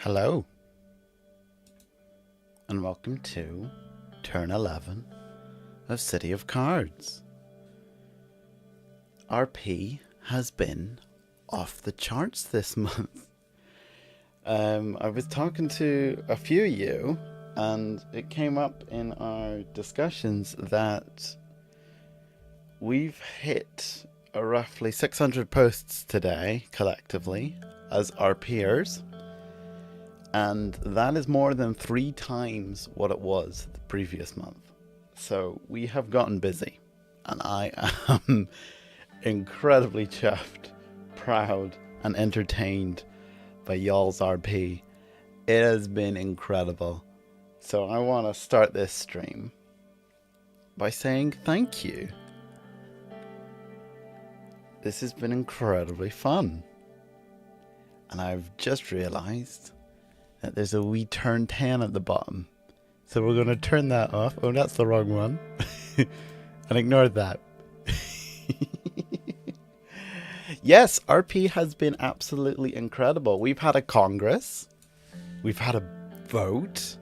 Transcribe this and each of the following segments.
Hello, and welcome to Turn 11 of City of Cards. RP has been off the charts this month. I was talking to a few of you, and it came up in our discussions that we've hit roughly 600 posts today, collectively, as RPers. And that is more than 3 times what it was the previous month. So we have gotten busy. And I am incredibly chuffed, proud, and entertained by y'all's RP. It has been incredible. So I want to start this stream by saying thank you. This has been incredibly fun. And I've just realized that there's a wee turn 10 at the bottom. So we're going to turn that off. Oh, that's the wrong one. And ignore that. Yes, RP has been absolutely incredible. We've had a Congress. We've had a vote.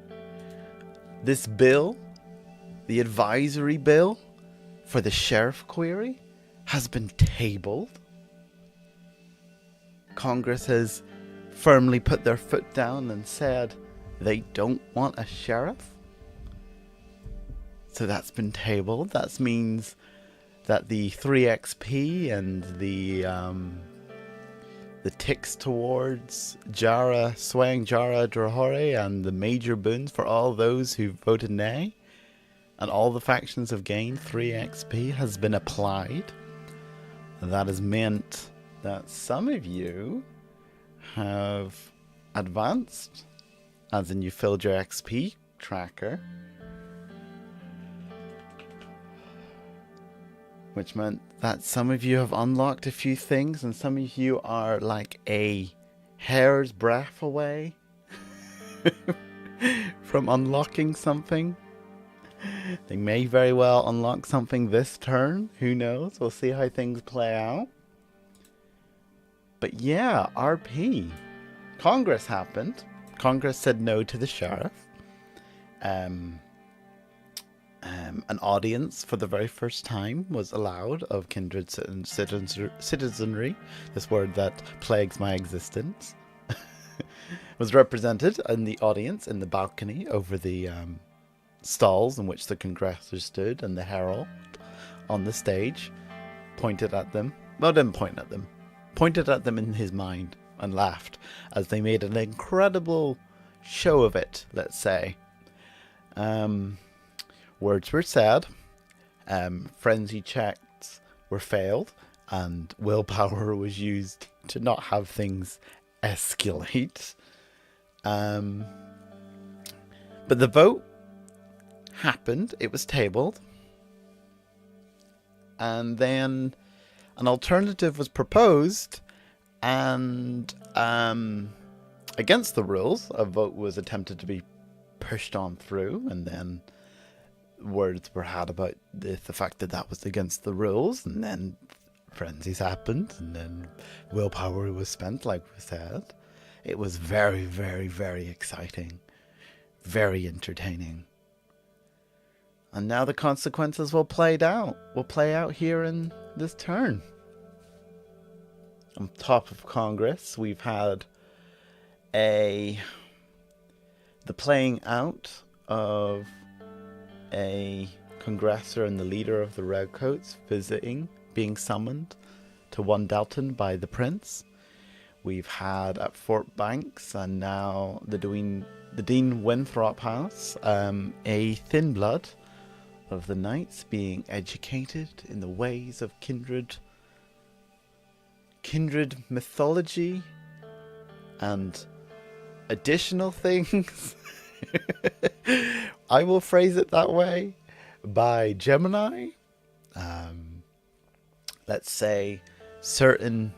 This bill, the advisory bill for the sheriff query, has been tabled. Congress has firmly put their foot down and said they don't want a sheriff. So that's been tabled. That means that the 3XP and the ticks towards Jara, swaying Jara Drahore, and the major boons for all those who voted nay, and all the factions have gained 3XP has been applied. And that has meant that some of you have advanced, as in you filled your XP tracker, which meant that some of you have unlocked a few things, and some of you are like a hair's breadth away from unlocking something. They may very well unlock something this turn. Who knows? We'll see how things play out. But yeah, RP. Congress happened. Congress said no to the sheriff. An audience for the very first time was allowed of kindred citizenry, this word that plagues my existence, was represented in the audience in the balcony over the stalls in which the congressors stood, and the herald on the stage pointed at them. Well, didn't point at them. Pointed at them in his mind and laughed as they made an incredible show of it, let's say. Words were said, frenzy checks were failed, and willpower was used to not have things escalate. But the vote happened, it was tabled, and then an alternative was proposed, and against the rules, a vote was attempted to be pushed on through, and then words were had about the fact that that was against the rules, and then frenzies happened, and then willpower was spent, like we said. It was very, very, very exciting, very entertaining. And now the consequences will play out here in this turn. On top of Congress, we've had the playing out of a congressor and the leader of the Redcoats being summoned to One Dalton by the Prince. We've had at Fort Banks, and now the Dean Winthrop House, a thin blood of the knights being educated in the ways of kindred mythology and additional things. I will phrase it that way, by Gemini. Let's say certain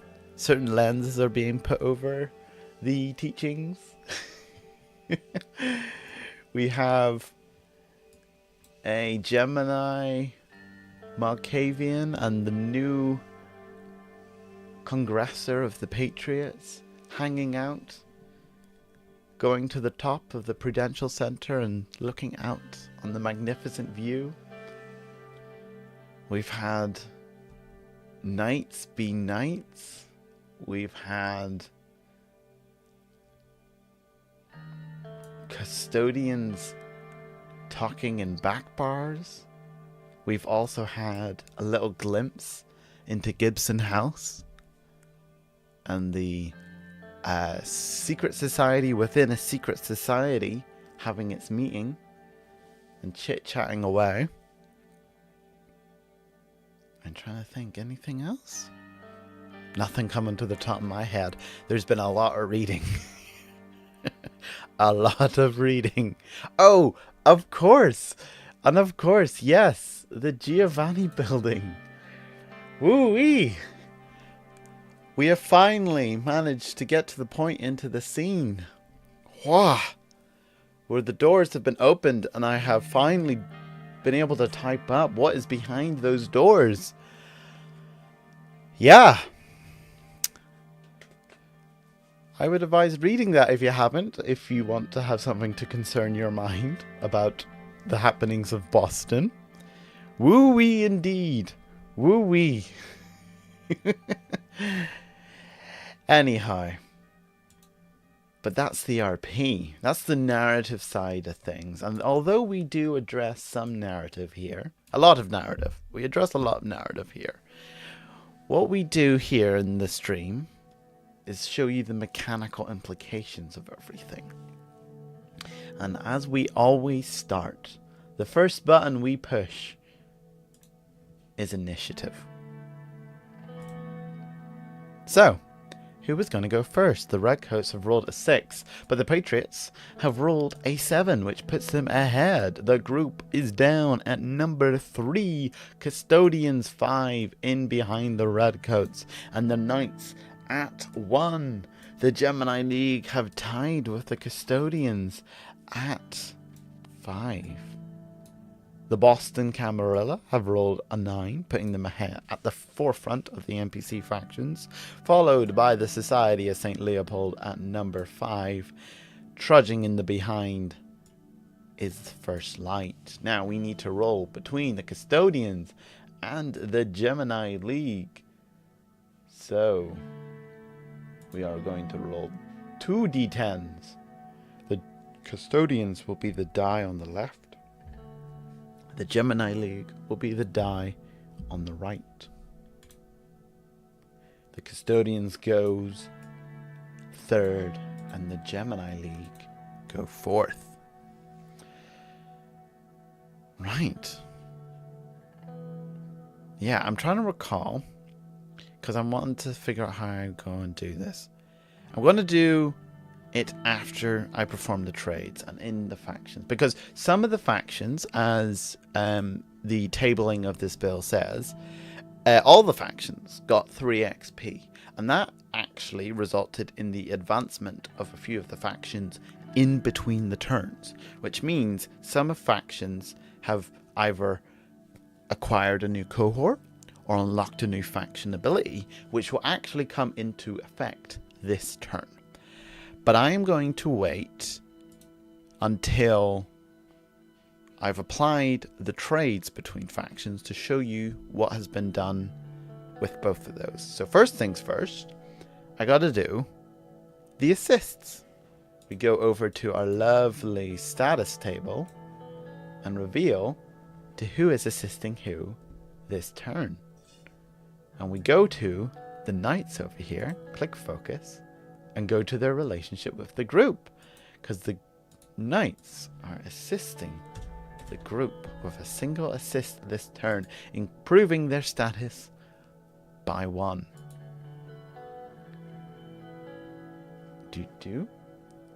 lenses are being put over the teachings. We have a Gemini Malkavian and the new congressor of the Patriots hanging out going to the top of the Prudential Center and looking out on the magnificent view. We've had knights be knights. We've had custodians talking in back bars. We've also had a little glimpse into Gibson House and the secret society within a secret society having its meeting and chit-chatting away. I'm trying to think, anything else? Nothing coming to the top of my head. There's been a lot of reading. A lot of reading. Oh, of course. And of course, yes, the Giovanni building. Woo-wee. We have finally managed to get to the point into the scene. Wow. Where the doors have been opened and I have finally been able to type up what is behind those doors. Yeah. I would advise reading that if you haven't, if you want to have something to concern your mind about the happenings of Boston. Woo-wee indeed. Woo-wee. Anyhow. But that's the RP. That's the narrative side of things. And although we do address some narrative here, a lot of narrative. We address a lot of narrative here. What we do here in the stream is show you the mechanical implications of everything. And as we always start, the first button we push is initiative. So, who was going to go first? The Redcoats have rolled a 6, but the Patriots have rolled a 7, which puts them ahead. The group is down at number 3, Custodians 5 in behind the Redcoats, and the Knights at 1. The Gemini League have tied with the Custodians at 5. The Boston Camarilla have rolled a 9, putting them ahead at the forefront of the NPC factions, followed by the Society of St. Leopold at number 5. Trudging in the behind is the First Light. Now we need to roll between the Custodians and the Gemini League. So we are going to roll 2 d10s. The Custodians will be the die on the left. The Gemini League will be the die on the right. The Custodians goes 3rd and the Gemini League go 4th. Right. Yeah, I'm trying to recall because I'm wanting to figure out how I'm going to do this. I'm going to do it after I perform the trades and in the factions, because some of the factions, as the tabling of this bill says, all the factions got 3 XP, and that actually resulted in the advancement of a few of the factions in between the turns, which means some of factions have either acquired a new cohort or unlocked a new faction ability, which will actually come into effect this turn. But I am going to wait until I've applied the trades between factions to show you what has been done with both of those. So first things first, I got to do the assists. We go over to our lovely status table and reveal to who is assisting who this turn. And we go to the Knights over here, click focus, and go to their relationship with the group, because the Knights are assisting the group with a single assist this turn, improving their status by 1.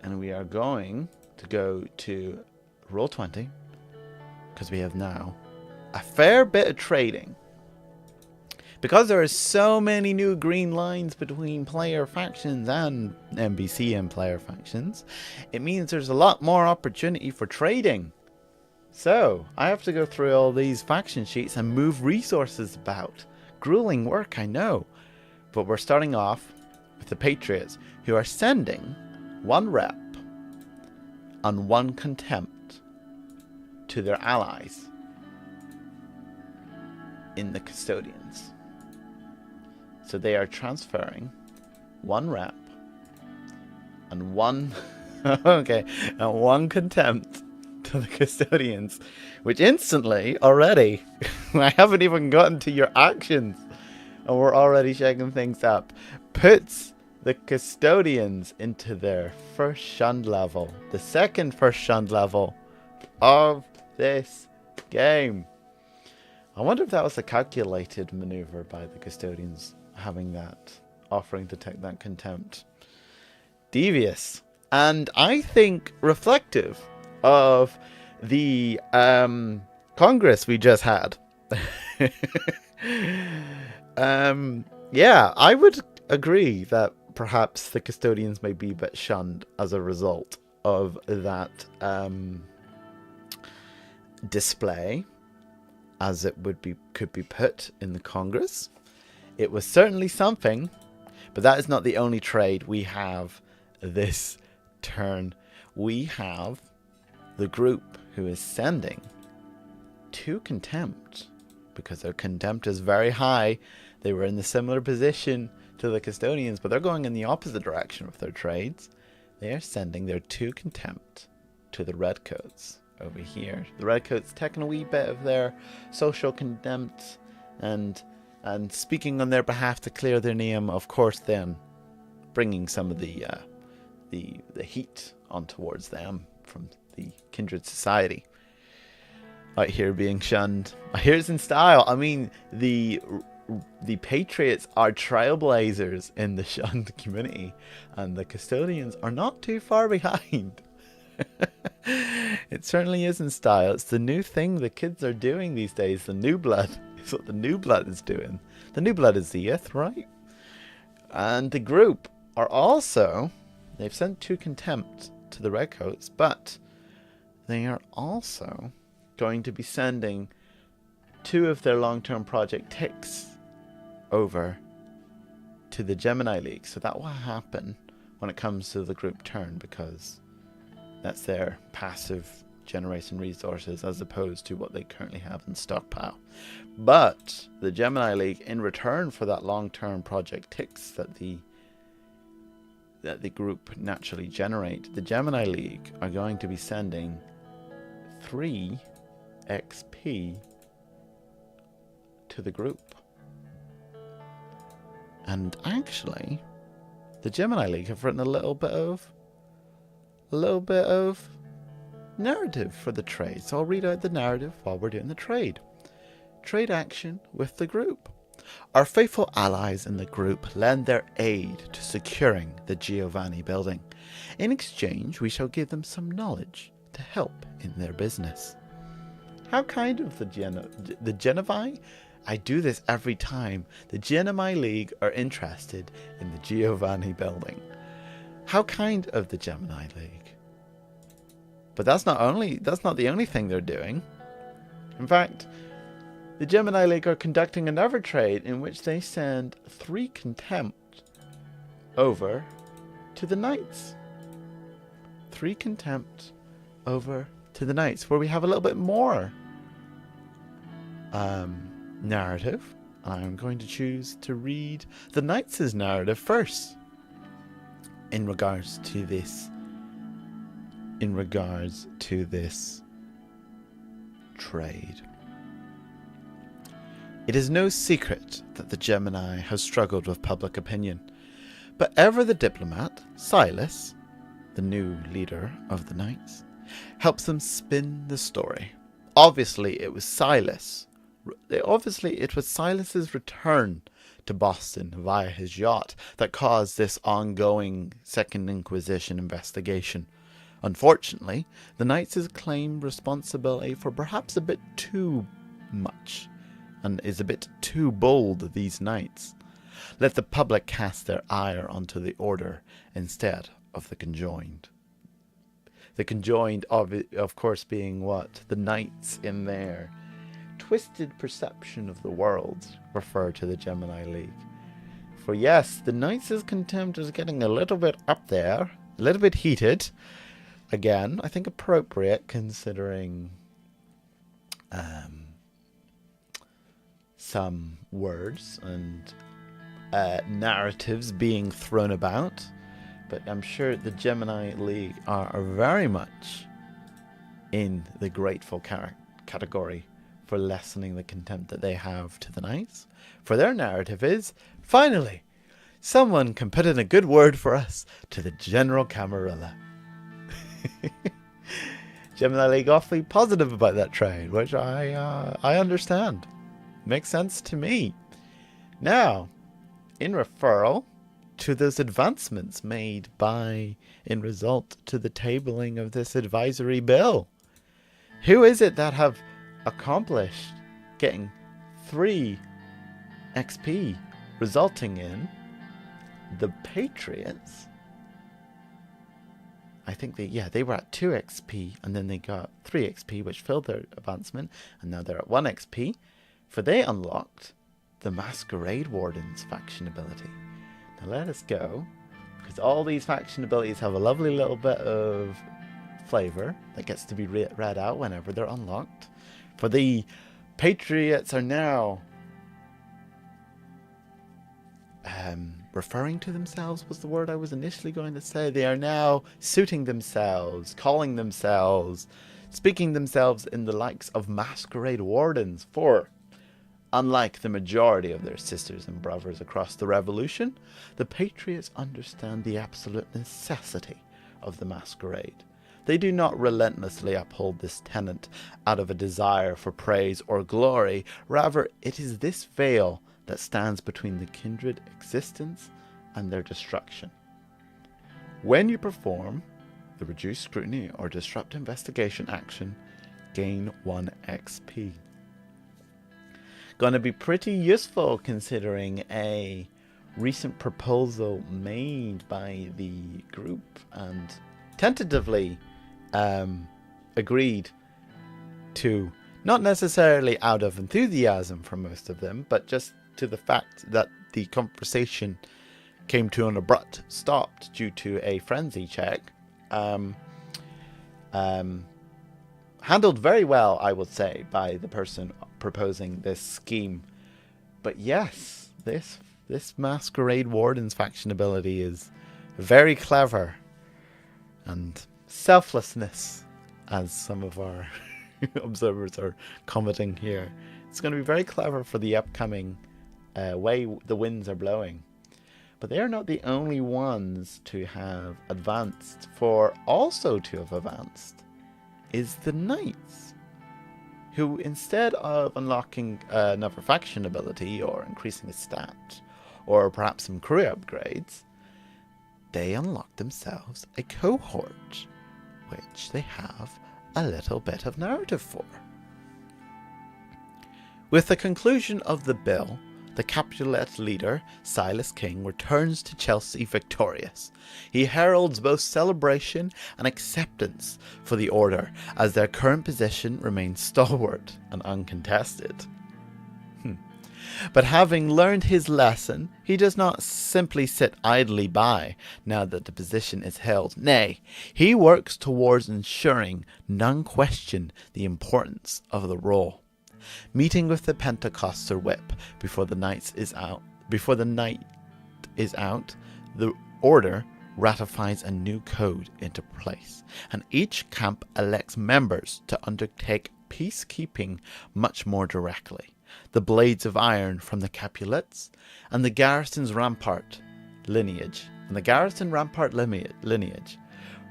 And we are going to go to Roll20, because we have now a fair bit of trading. Because there are so many new green lines between player factions and NPC and player factions, it means there's a lot more opportunity for trading. So, I have to go through all these faction sheets and move resources about. Grueling work, I know. But we're starting off with the Patriots, who are sending 1 rep and 1 contempt to their allies in the custodians. So they are transferring 1 rep and 1 okay, and 1 contempt to the custodians, which instantly already I haven't even gotten to your actions and we're already shaking things up, puts the custodians into their first shunned level, the second first shunned level of this game. I wonder if that was a calculated maneuver by the custodians, having that, offering to take that contempt. Devious. And I think reflective of the Congress we just had. Yeah, I would agree that perhaps the custodians may be a bit shunned as a result of that display, as it could be put in the Congress. It was certainly something, but that is not the only trade we have this turn. We have the group who is sending 2 contempt, because their contempt is very high. They were in the similar position to the custodians, but they're going in the opposite direction with their trades. They are sending their 2 contempt to the redcoats over here. The redcoats taking a wee bit of their social contempt and speaking on their behalf to clear their name, of course, then bringing some of the heat on towards them from the kindred society. Out here being shunned. Here's in style. I mean, the patriots are trailblazers in the shunned community, and the custodians are not too far behind. It certainly is in style. It's the new thing the kids are doing these days. The new blood is what the new blood is doing. The new blood is the Ith, right? And the group are also, they've sent 2 contempt to the redcoats, but they are also going to be sending 2 of their long-term project ticks over to the Gemini League. So that will happen when it comes to the group turn, because that's their passive generation resources as opposed to what they currently have in stockpile. But the Gemini League, in return for that long-term project ticks that the group naturally generate, the Gemini League are going to be sending 3 XP to the group. And actually, the Gemini League have written a little bit of narrative for the trade. So I'll read out the narrative while we're doing the trade. Trade action with the group. Our faithful allies in the group lend their aid to securing the Giovanni building. In exchange, we shall give them some knowledge to help in their business. How kind of the Genovi? I do this every time. The Gemini League are interested in the Giovanni building. How kind of the Gemini League. But that's not the only thing they're doing. In fact, the Gemini League are conducting another trade in which they send 3 contempt over to the Knights. 3 contempt over to the Knights, where we have a little bit more narrative. I'm going to choose to read the Knights' narrative first in regards to this trade. It is no secret that the Gemini has struggled with public opinion, but ever the diplomat, Silas, the new leader of the Knights, helps them spin the story. Obviously, it was Silas's return to Boston via his yacht that caused this ongoing Second Inquisition investigation. Unfortunately, the Knights claim responsibility for perhaps a bit too much, and is a bit too bold, these Knights. Let the public cast their ire onto the order instead of the conjoined. The conjoined, of course, being what? The Knights in their twisted perception of the world refer to the Gemini League. For yes, the Knights' contempt is getting a little bit up there, a little bit heated. again, I think appropriate considering some words and narratives being thrown about. But I'm sure the Gemini League are very much in the grateful category for lessening the contempt that they have to the Knights. For their narrative is, finally, someone can put in a good word for us to the General Camarilla. Gemini League awfully positive about that trade, which I understand. Makes sense to me. Now, in referral to those advancements made in result to the tabling of this advisory bill, who is it that have accomplished getting 3 XP, resulting in the Patriots? I think they were at 2 XP, and then they got 3 XP, which filled their advancement, and now they're at 1 XP, for they unlocked the Masquerade Warden's faction ability. Now let us go, because all these faction abilities have a lovely little bit of flavor that gets to be read out whenever they're unlocked. For the Patriots are now referring to themselves was the word I was initially going to say. They are now suiting themselves, calling themselves, speaking themselves in the likes of Masquerade Wardens. For unlike the majority of their sisters and brothers across the revolution, the Patriots understand the absolute necessity of the Masquerade. They do not relentlessly uphold this tenet out of a desire for praise or glory. Rather, it is this veil that stands between the kindred existence and their destruction. When you perform the reduced scrutiny or disrupt investigation action, gain 1 XP. Going to be pretty useful considering a recent proposal made by the group and tentatively agreed to, not necessarily out of enthusiasm for most of them, but just to the fact that the conversation came to an abrupt stop due to a frenzy check. Handled very well, I would say, by the person proposing this scheme. But yes, this Masquerade Warden's faction ability is very clever, and selflessness, as some of our observers are commenting here. It's going to be very clever for the upcoming way the winds are blowing. But they are not the only ones to have advanced. For also to have advanced is the Knights, who instead of unlocking another faction ability or increasing a stat or perhaps some crew upgrades, they unlock themselves a cohort, which they have a little bit of narrative for. With the conclusion of the bill, the Capulet leader, Silas King, returns to Chelsea victorious. He heralds both celebration and acceptance for the order, as their current position remains stalwart and uncontested. But having learned his lesson, he does not simply sit idly by now that the position is held. Nay, he works towards ensuring none question the importance of the role. Meeting with the Pentecoster whip before the night is out, the order ratifies a new code into place, and each camp elects members to undertake peacekeeping much more directly. The Blades of Iron from the Capulets and the Garrison's Rampart lineage,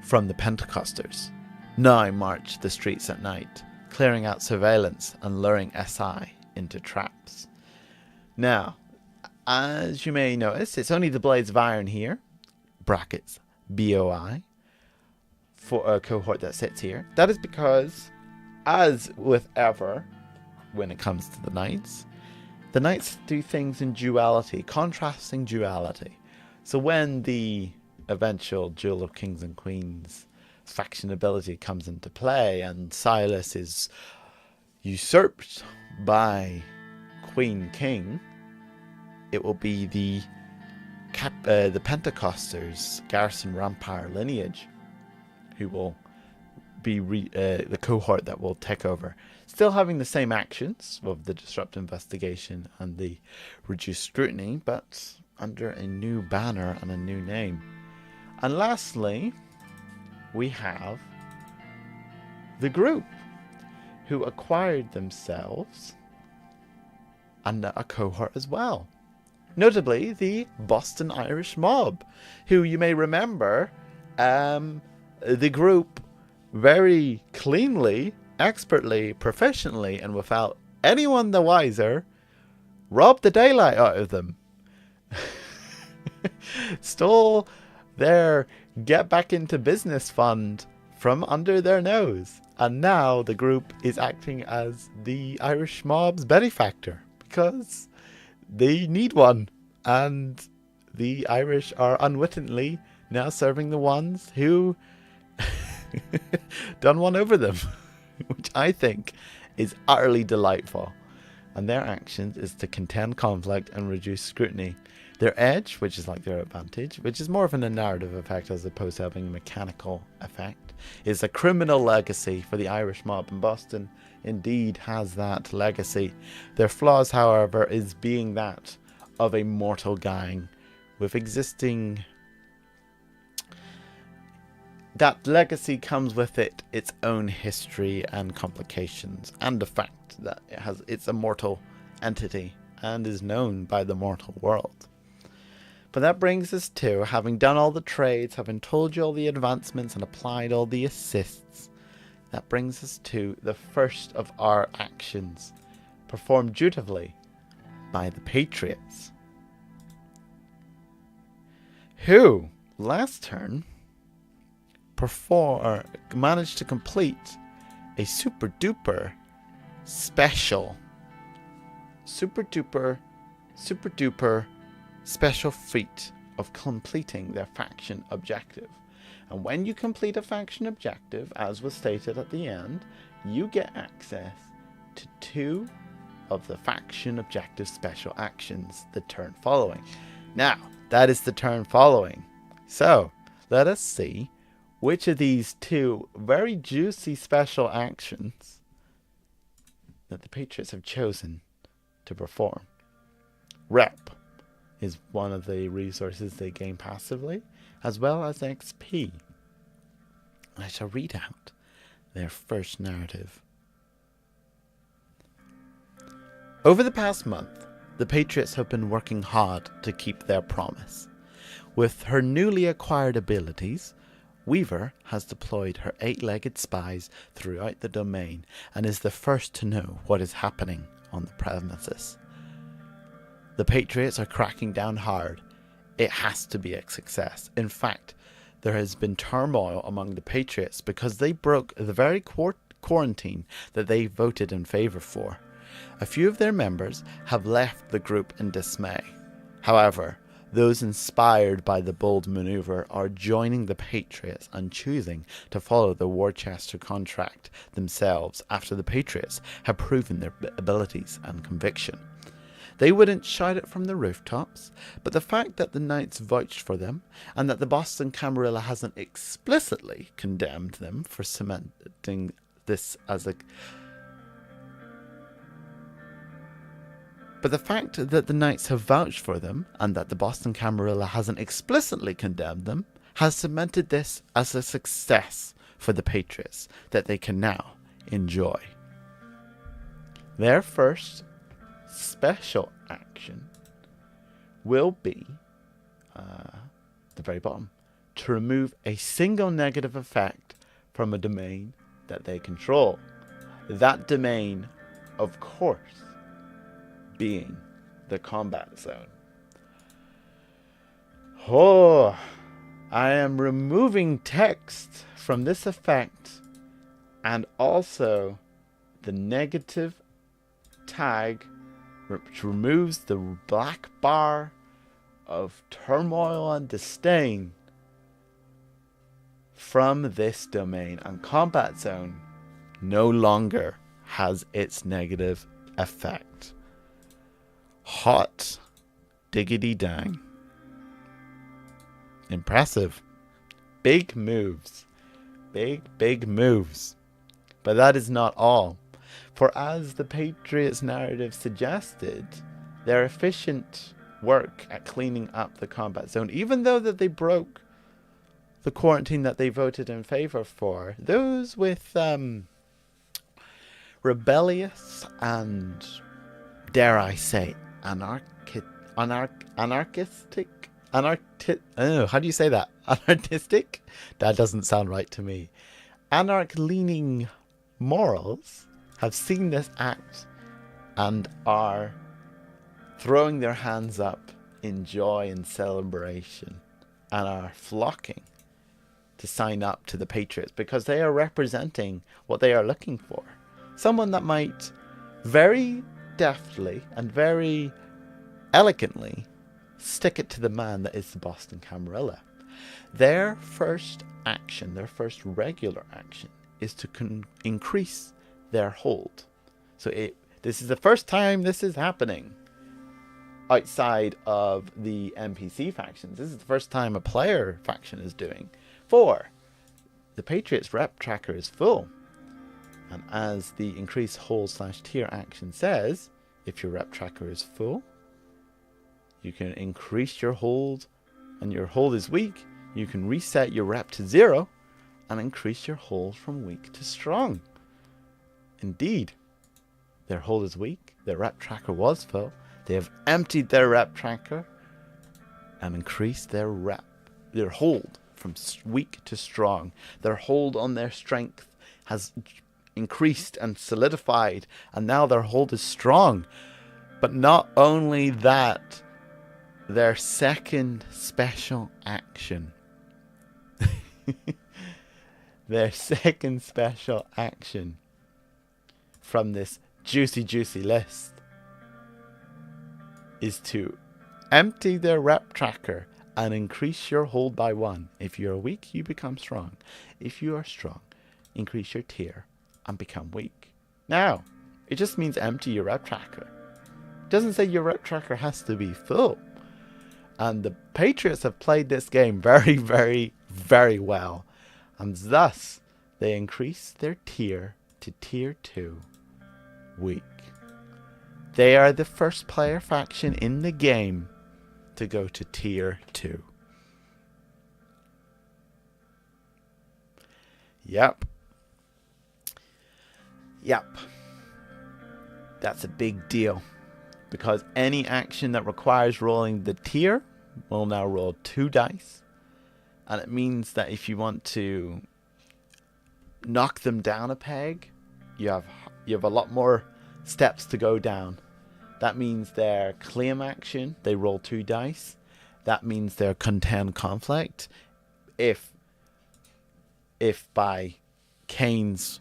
from the Pentecosters now march the streets at night, clearing out surveillance and luring SI into traps. Now, as you may notice, it's only the Blades of Iron here, brackets BOI, for a cohort that sits here. That is because, as with ever, when it comes to the Knights do things in duality, contrasting duality. So when the eventual Duel of Kings and Queens faction ability comes into play and Silas is usurped by Queen King, it will be the Pentecosters Garrison Rampart lineage who will be the cohort that will take over. Still having the same actions of the disrupt investigation and the reduced scrutiny, but under a new banner and a new name. And lastly, we have the group, who acquired themselves and a cohort as well. Notably, the Boston Irish Mob, who you may remember, the group very cleanly, expertly, professionally, and without anyone the wiser, robbed the daylight out of them. Stole their get back into business fund from under their nose. And now the group is acting as the Irish Mob's benefactor because they need one. And the Irish are unwittingly now serving the ones who done one over them, which I think is utterly delightful. And their actions is to contend conflict and reduce scrutiny. Their edge, which is like their advantage, which is more of a narrative effect as opposed to having a mechanical effect, is a criminal legacy for the Irish Mob in Boston. Indeed has that legacy. Their flaws, however, is being that of a mortal gang with existing... That legacy comes with it its own history and complications, and the fact that it's a mortal entity and is known by the mortal world. But that brings us to, having done all the trades, having told you all the advancements and applied all the assists, that brings us to the first of our actions, performed dutifully by the Patriots, who, last turn, managed to complete a super duper special special feat of completing their faction objective. And when you complete a faction objective, as was stated at the end, you get access to 2 of the faction objective special actions the turn following. Now, that is the turn following. So, let us see which of these 2 very juicy special actions that the Patriots have chosen to perform. Rep is one of the resources they gain passively, as well as XP. I shall read out their first narrative. Over the past month, the Patriots have been working hard to keep their promise. With her newly acquired abilities, Weaver has deployed her 8-legged spies throughout the domain and is the first to know what is happening on the premises. The Patriots are cracking down hard. It has to be a success. In fact, there has been turmoil among the Patriots because they broke the very quarantine that they voted in favor for. A few of their members have left the group in dismay. However, those inspired by the bold maneuver are joining the Patriots and choosing to follow the Worcester contract themselves after the Patriots have proven their abilities and conviction. They wouldn't shout it from the rooftops, but the fact that the Knights vouched for them and that the Boston Camarilla hasn't explicitly condemned them for cementing this as a... But the fact that the Knights have vouched for them and that the Boston Camarilla hasn't explicitly condemned them has cemented this as a success for the Patriots that they can now enjoy. Their first special action will be, the very bottom, to remove a single negative effect from a domain that they control. That domain, of course, being the combat zone. Oh, I am removing text from this effect and also the negative tag which removes the black bar of turmoil and disdain from this domain, and combat zone no longer has its negative effect. Hot diggity dang. Impressive. Big moves. big moves. But that is not all. For as the Patriots narrative suggested, their efficient work at cleaning up the combat zone, even though that they broke the quarantine that they voted in favor for, those with rebellious and, dare I say, anarchistic, how do you say that? Anarchistic? That doesn't sound right to me. Anarch-leaning morals have seen this act and are throwing their hands up in joy and celebration and are flocking to sign up to the Patriots because they are representing what they are looking for. Someone that might very deftly and very elegantly stick it to the man that is the Boston Camarilla. Their first action, their first regular action, is to increase their hold. So this is the first time this is happening outside of the NPC factions. This is the first time a player faction is doing. 4. The Patriots rep tracker is full. And as the increase hold/tier action says, if your rep tracker is full, you can increase your hold, and your hold is weak, you can reset your rep to 0 and increase your hold from weak to strong. Indeed, their hold is weak, their rep tracker was full, they have emptied their rep tracker and increased their hold from weak to strong. Their hold on their strength has increased and solidified, and now their hold is strong. But not only that, their second special action from this juicy list is to empty their rep tracker and increase your hold by 1. If you're weak, you become strong. If you are strong, increase your tier and become weak. Now, it just means empty your rep tracker. It doesn't say your rep tracker has to be full. And the Patriots have played this game very, very well. And thus, they increase their tier to tier 2, weak. They are the first player faction in the game to go to tier 2. Yep. That's a big deal, because any action that requires rolling the tier will now roll 2 dice, and it means that if you want to knock them down a peg, you have a lot more steps to go down. That means their claim action, they roll 2 dice. That means their contend conflict, if by Kane's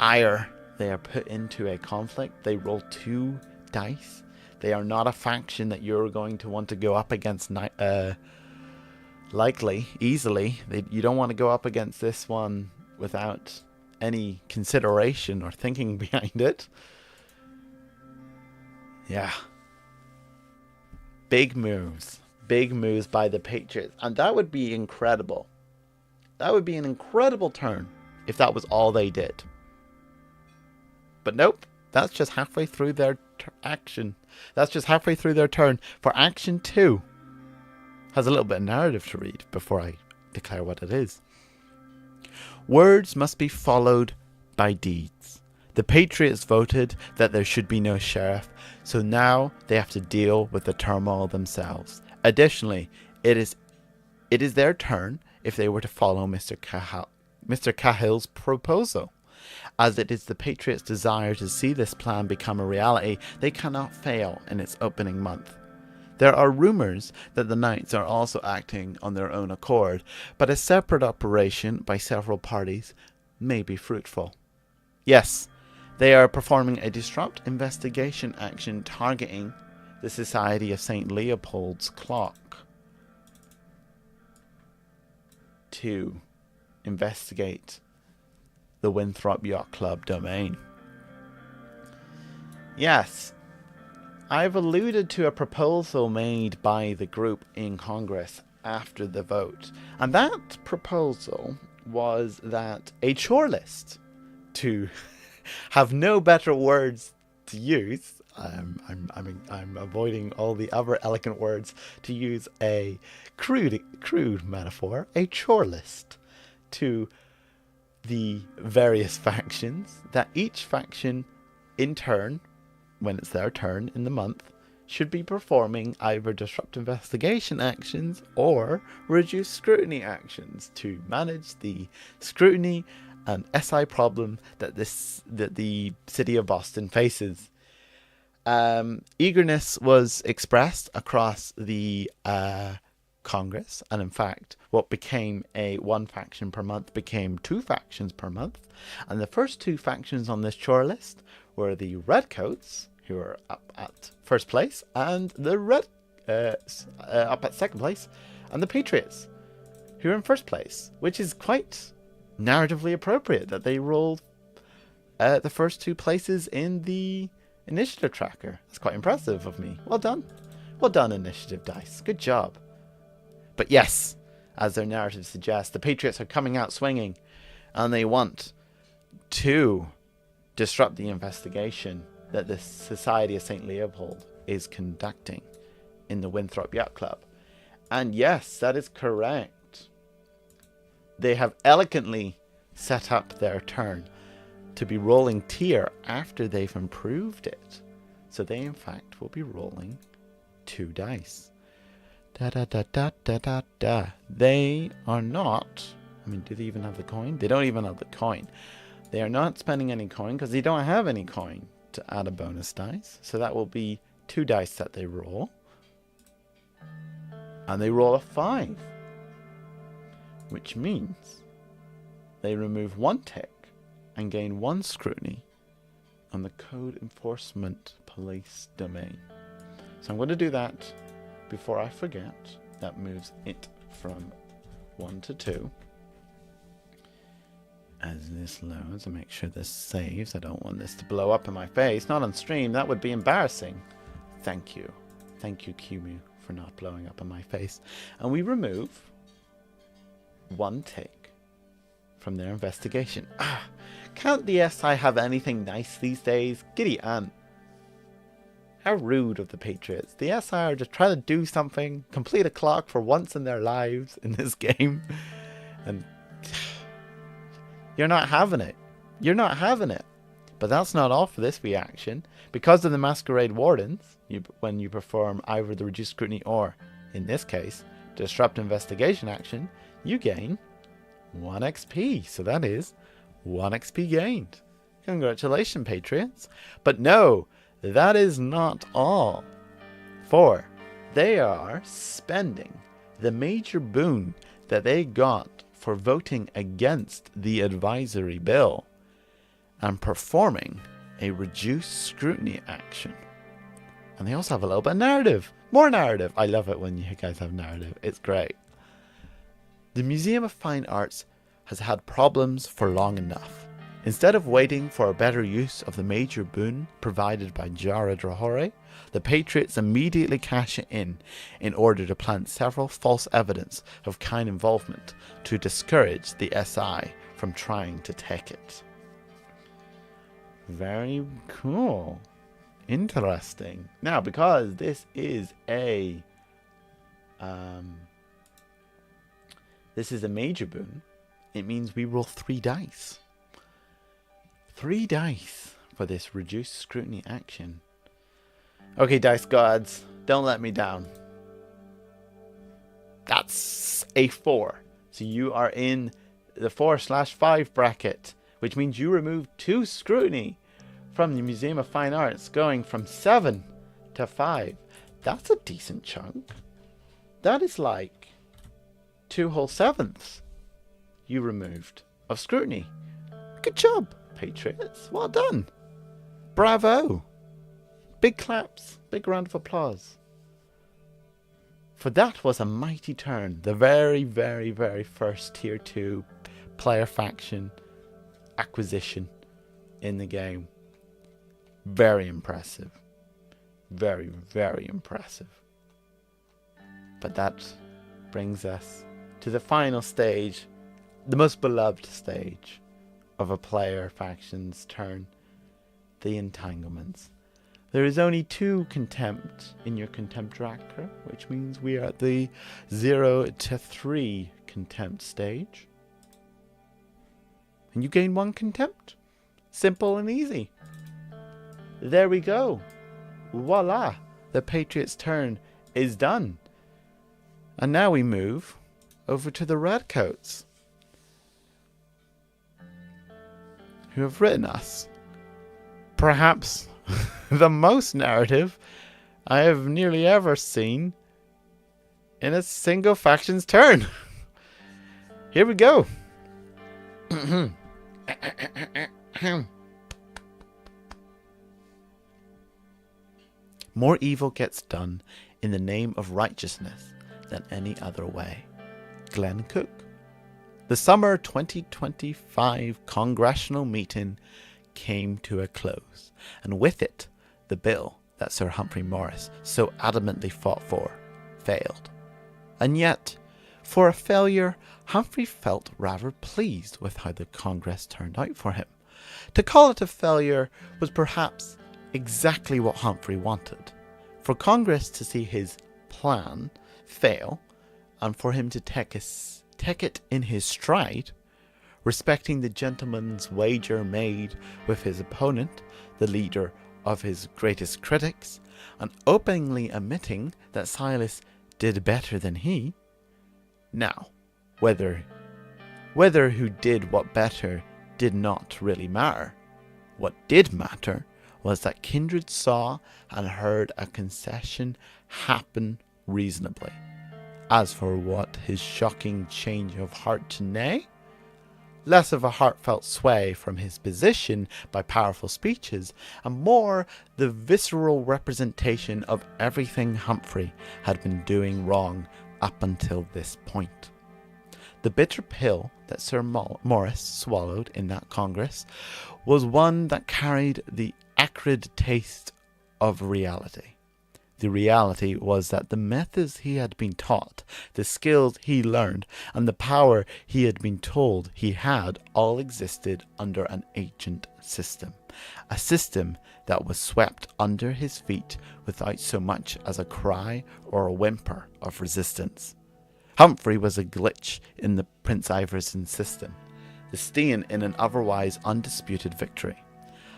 ire they are put into a conflict, they roll 2 dice. They are not a faction that you're going to want to go up against easily. You don't want to go up against this one without any consideration or thinking behind it. Yeah. Big moves by the Patriots, and that would be incredible. That would be an incredible turn if that was all they did. But nope, that's just halfway through their action. That's just halfway through their turn. For action 2, has a little bit of narrative to read before I declare what it is. Words must be followed by deeds. The Patriots voted that there should be no sheriff, so now they have to deal with the turmoil themselves. Additionally, it is their turn if they were to follow Mr. Cahill's proposal. As it is the Patriots' desire to see this plan become a reality, they cannot fail in its opening month. There are rumours that the Knights are also acting on their own accord, but a separate operation by several parties may be fruitful. Yes, they are performing a disrupt investigation action targeting the Society of St. Leopold's Clock to investigate the Winthrop Yacht Club domain. Yes, I've alluded to a proposal made by the group in Congress after the vote, and that proposal was that a chore list, to have no better words to use, I'm avoiding all the other elegant words, to use a crude metaphor, a chore list to the various factions, that each faction in turn, when it's their turn in the month, should be performing either disrupt investigation actions or reduce scrutiny actions to manage the scrutiny and SI problem that the city of Boston faces. Eagerness was expressed across the Congress, and in fact, what became a one faction per month became two factions per month. And the first two factions on this chore list were the Redcoats, who are up at first place, and the up at second place, and the Patriots, who are in first place, which is quite narratively appropriate that they rolled the first two places in the initiative tracker. That's quite impressive of me. Well done. Well done, initiative dice. Good job. But yes, as their narrative suggests, the Patriots are coming out swinging, and they want to disrupt the investigation that the Society of St. Leopold is conducting in the Winthrop Yacht Club. And yes, that is correct. They have elegantly set up their turn to be rolling tier after they've improved it. So they, in fact, will be rolling 2 dice. Da da da da da da da. They are not... I mean, do they even have the coin? They don't even have the coin. They are not spending any coin because they don't have any coin to add a bonus dice. So that will be 2 dice that they roll. And they roll a 5. Which means they remove 1 tick and gain 1 scrutiny on the Code Enforcement Police domain. So I'm going to do that before I forget. That moves it from 1 to 2. As this loads, I make sure this saves. I don't want this to blow up in my face. Not on stream. That would be embarrassing. Thank you. Thank you, QMU, for not blowing up in my face. And we remove 1 tick from their investigation. Can't the SI have anything nice these days? Giddy Aunt. How rude of the Patriots. The SI are just trying to do something, complete a clock for once in their lives in this game. And you're not having it. You're not having it. But that's not all for this reaction. Because of the Masquerade Wardens, when you perform either the reduced scrutiny or, in this case, disrupt investigation action, you gain 1 XP. So that is 1 XP gained. Congratulations, Patriots. But no, that is not all. For they are spending the major boon that they got for voting against the advisory bill and performing a reduced scrutiny action. And they also have a little bit of narrative. More narrative. I love it when you guys have narrative. It's great. The Museum of Fine Arts has had problems for long enough. Instead of waiting for a better use of the major boon provided by Jara Drahore, the Patriots immediately cash it in order to plant several false evidence of Kine involvement to discourage the SI from trying to take it. Very cool. Interesting. Now, because this is a major boon, it means we roll 3 dice. 3 dice for this reduced scrutiny action. Okay, dice gods, don't let me down. That's a 4. So you are in the 4/5 bracket, which means you remove 2 scrutiny from the Museum of Fine Arts, going from 7 to 5. That's a decent chunk. That is like 2 whole 7ths you removed of scrutiny. Good job, Patriots. Well done. Bravo. Big claps. Big round of applause. For that was a mighty turn. The very, very, very first tier 2 player faction acquisition in the game. Very impressive. Very, very impressive. But that brings us to the final stage the most beloved stage of a player faction's turn, the entanglements. There is only 2 contempt in your contempt tracker, which means we are at the 0 to 3 contempt stage. And you gain 1 contempt. Simple and easy. There we go. Voila. The Patriots' turn is done. And now we move over to the Redcoats, who have written us perhaps the most narrative I have nearly ever seen in a single faction's turn. Here we go. More evil gets done in the name of righteousness than any other way. Glenn Cook. The summer 2025 congressional meeting came to a close, and with it, the bill that Sir Humphrey Morris so adamantly fought for failed. And yet, for a failure, Humphrey felt rather pleased with how the Congress turned out for him. To call it a failure was perhaps exactly what Humphrey wanted. For Congress to see his plan fail, and for him to take it in his stride, respecting the gentleman's wager made with his opponent, the leader of his greatest critics, and openly admitting that Silas did better than he. Now, whether who did what better did not really matter. What did matter was that Kindred saw and heard a concession happen reasonably. As for what his shocking change of heart to nay, less of a heartfelt sway from his position by powerful speeches, and more the visceral representation of everything Humphrey had been doing wrong up until this point. The bitter pill that Sir Morris swallowed in that Congress was one that carried the acrid taste of reality. The reality was that the methods he had been taught, the skills he learned, and the power he had been told he had all existed under an ancient system. A system that was swept under his feet without so much as a cry or a whimper of resistance. Humphrey was a glitch in the Prince Iverson system, the stain in an otherwise undisputed victory.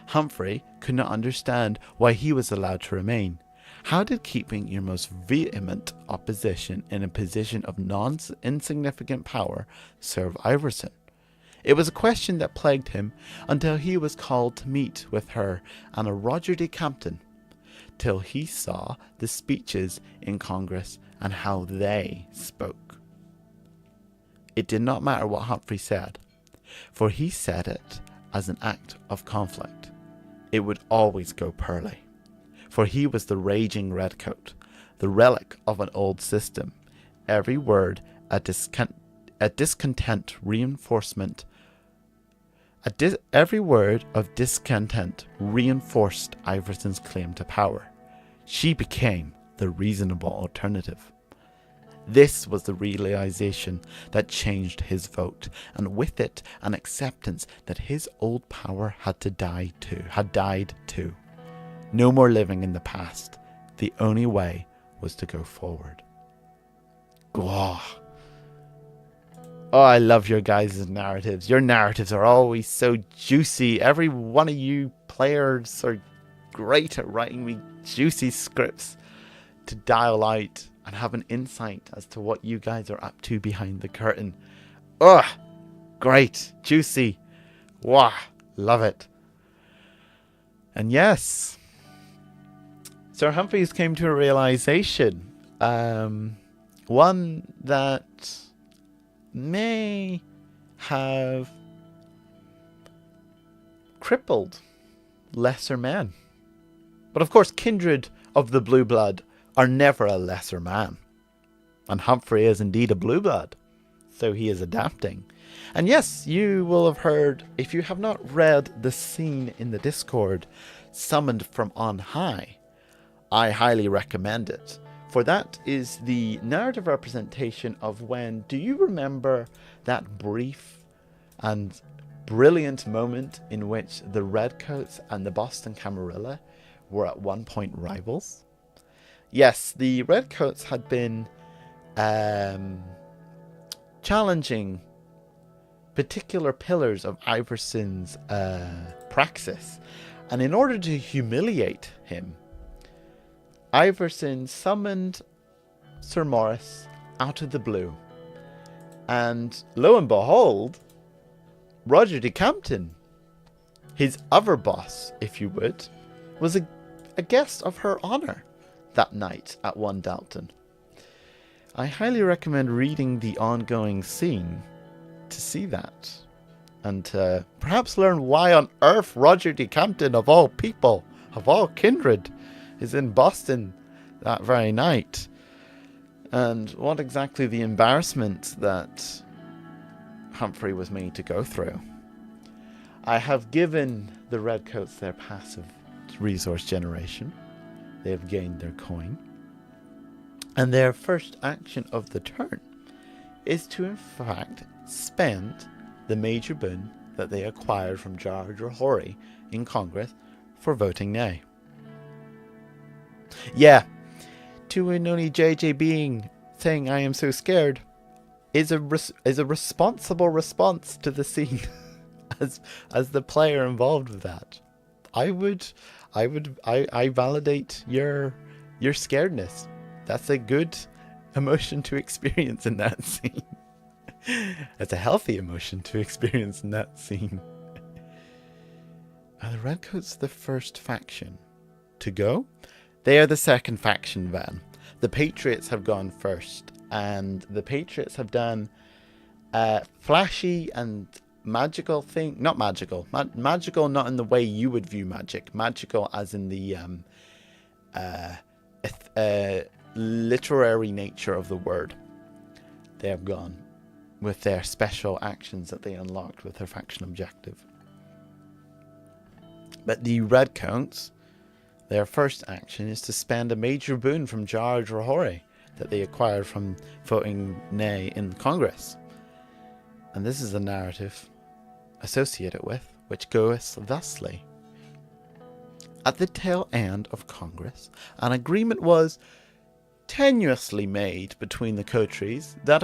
Humphrey could not understand why he was allowed to remain. How did keeping your most vehement opposition in a position of insignificant power serve Iverson? It was a question that plagued him until he was called to meet with her and a Roger de Campton, till he saw the speeches in Congress and how they spoke. It did not matter what Humphrey said, for he said it as an act of conflict. It would always go poorly, for he was the raging redcoat, the relic of an old system. Every word a discontent reinforcement. Every word of discontent reinforced Iverson's claim to power. She became the reasonable alternative. This was the realization that changed his vote, and with it an acceptance that his old power had died too. No more living in the past. The only way was to go forward. Oh, I love your guys' narratives. Your narratives are always so juicy. Every one of you players are great at writing me juicy scripts to dial out and have an insight as to what you guys are up to behind the curtain. Ugh, great, juicy. Wow, love it. And yes, Sir Humphreys came to a realization, one that may have crippled lesser men. But of course, kindred of the blue blood are never a lesser man. And Humphrey is indeed a blue blood, so he is adapting. And yes, you will have heard, if you have not read the scene in the Discord, Summoned from on High, I highly recommend it, For that is the narrative representation of when, do you remember that brief and brilliant moment in which the Redcoats and the Boston Camarilla were at one point rivals? Yes, the Redcoats had been challenging particular pillars of Iverson's praxis, and in order to humiliate him, Iverson summoned Sir Maurice out of the blue, and lo and behold, Roger de Campton, his other boss, if you would, was a guest of her honour that night at One Dalton. I highly recommend reading the ongoing scene to see that, and perhaps learn why on earth Roger de Campton, of all people, of all kindred, is in Boston that very night, and what exactly the embarrassment that Humphrey was made to go through. I have given the Redcoats their passive resource generation. They have gained their coin. And their first action of the turn is to, in fact, spend the major boon that they acquired from George Rory in Congress for voting nay. Yeah, to only JJ being saying "I am so scared" is a responsible response to the scene as the player involved with that. I validate your scaredness. That's a good emotion to experience in that scene. It's a healthy emotion to experience in that scene. Are the Redcoats the first faction to go? They are the second faction, Van. The Patriots have gone first, and the Patriots have done flashy and magical thing. Not magical. Magical not in the way you would view magic. Magical as in the literary nature of the word. They have gone with their special actions that they unlocked with their faction objective. But the Redcoats, their first action is to spend a major boon from George Rory that they acquired from voting nay in Congress. And this is a narrative associated with, which goeth thusly. At the tail end of Congress, an agreement was tenuously made between the coteries that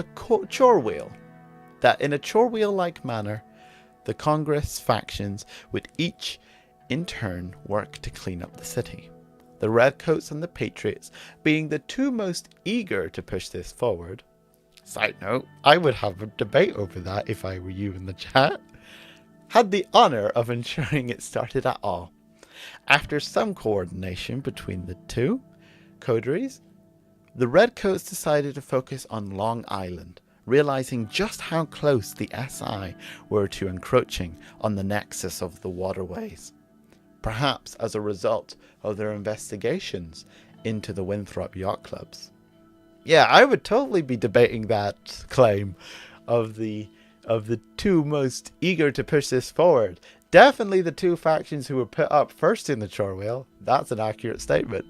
in a chore wheel-like manner, the Congress factions would each in turn work to clean up the city. The Redcoats and the Patriots being the two most eager to push this forward. Side note, I would have a debate over that if I were you in the chat. Had the honour of ensuring it started at all. After some coordination between the two coteries, the Redcoats decided to focus on Long Island, realizing just how close the SI were to encroaching on the nexus of the waterways. Perhaps as a result of their investigations into the Winthrop Yacht Clubs. Yeah, I would totally be debating that claim of the two most eager to push this forward. Definitely the two factions who were put up first in the chore wheel. That's an accurate statement.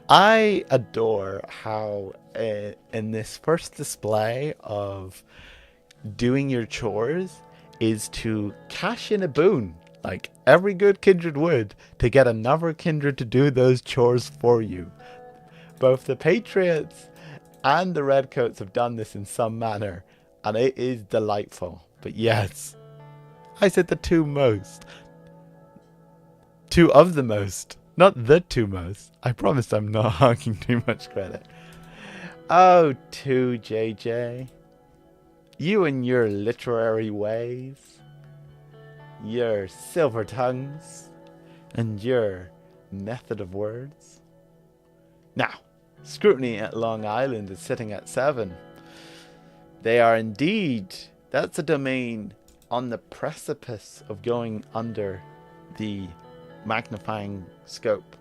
I adore how in this first display of doing your chores is to cash in a boon, like every good kindred would, to get another kindred to do those chores for you. Both the Patriots and the Redcoats have done this in some manner, and it is delightful. But yes, I said the two most. Two of the most. Not the two most. I promise I'm not hogging too much credit. Oh, 2JJ. You and your literary ways. Your silver tongues. And your method of words. Now, scrutiny at Long Island is sitting at 7. They are indeed. That's a domain on the precipice of going under the magnifying scope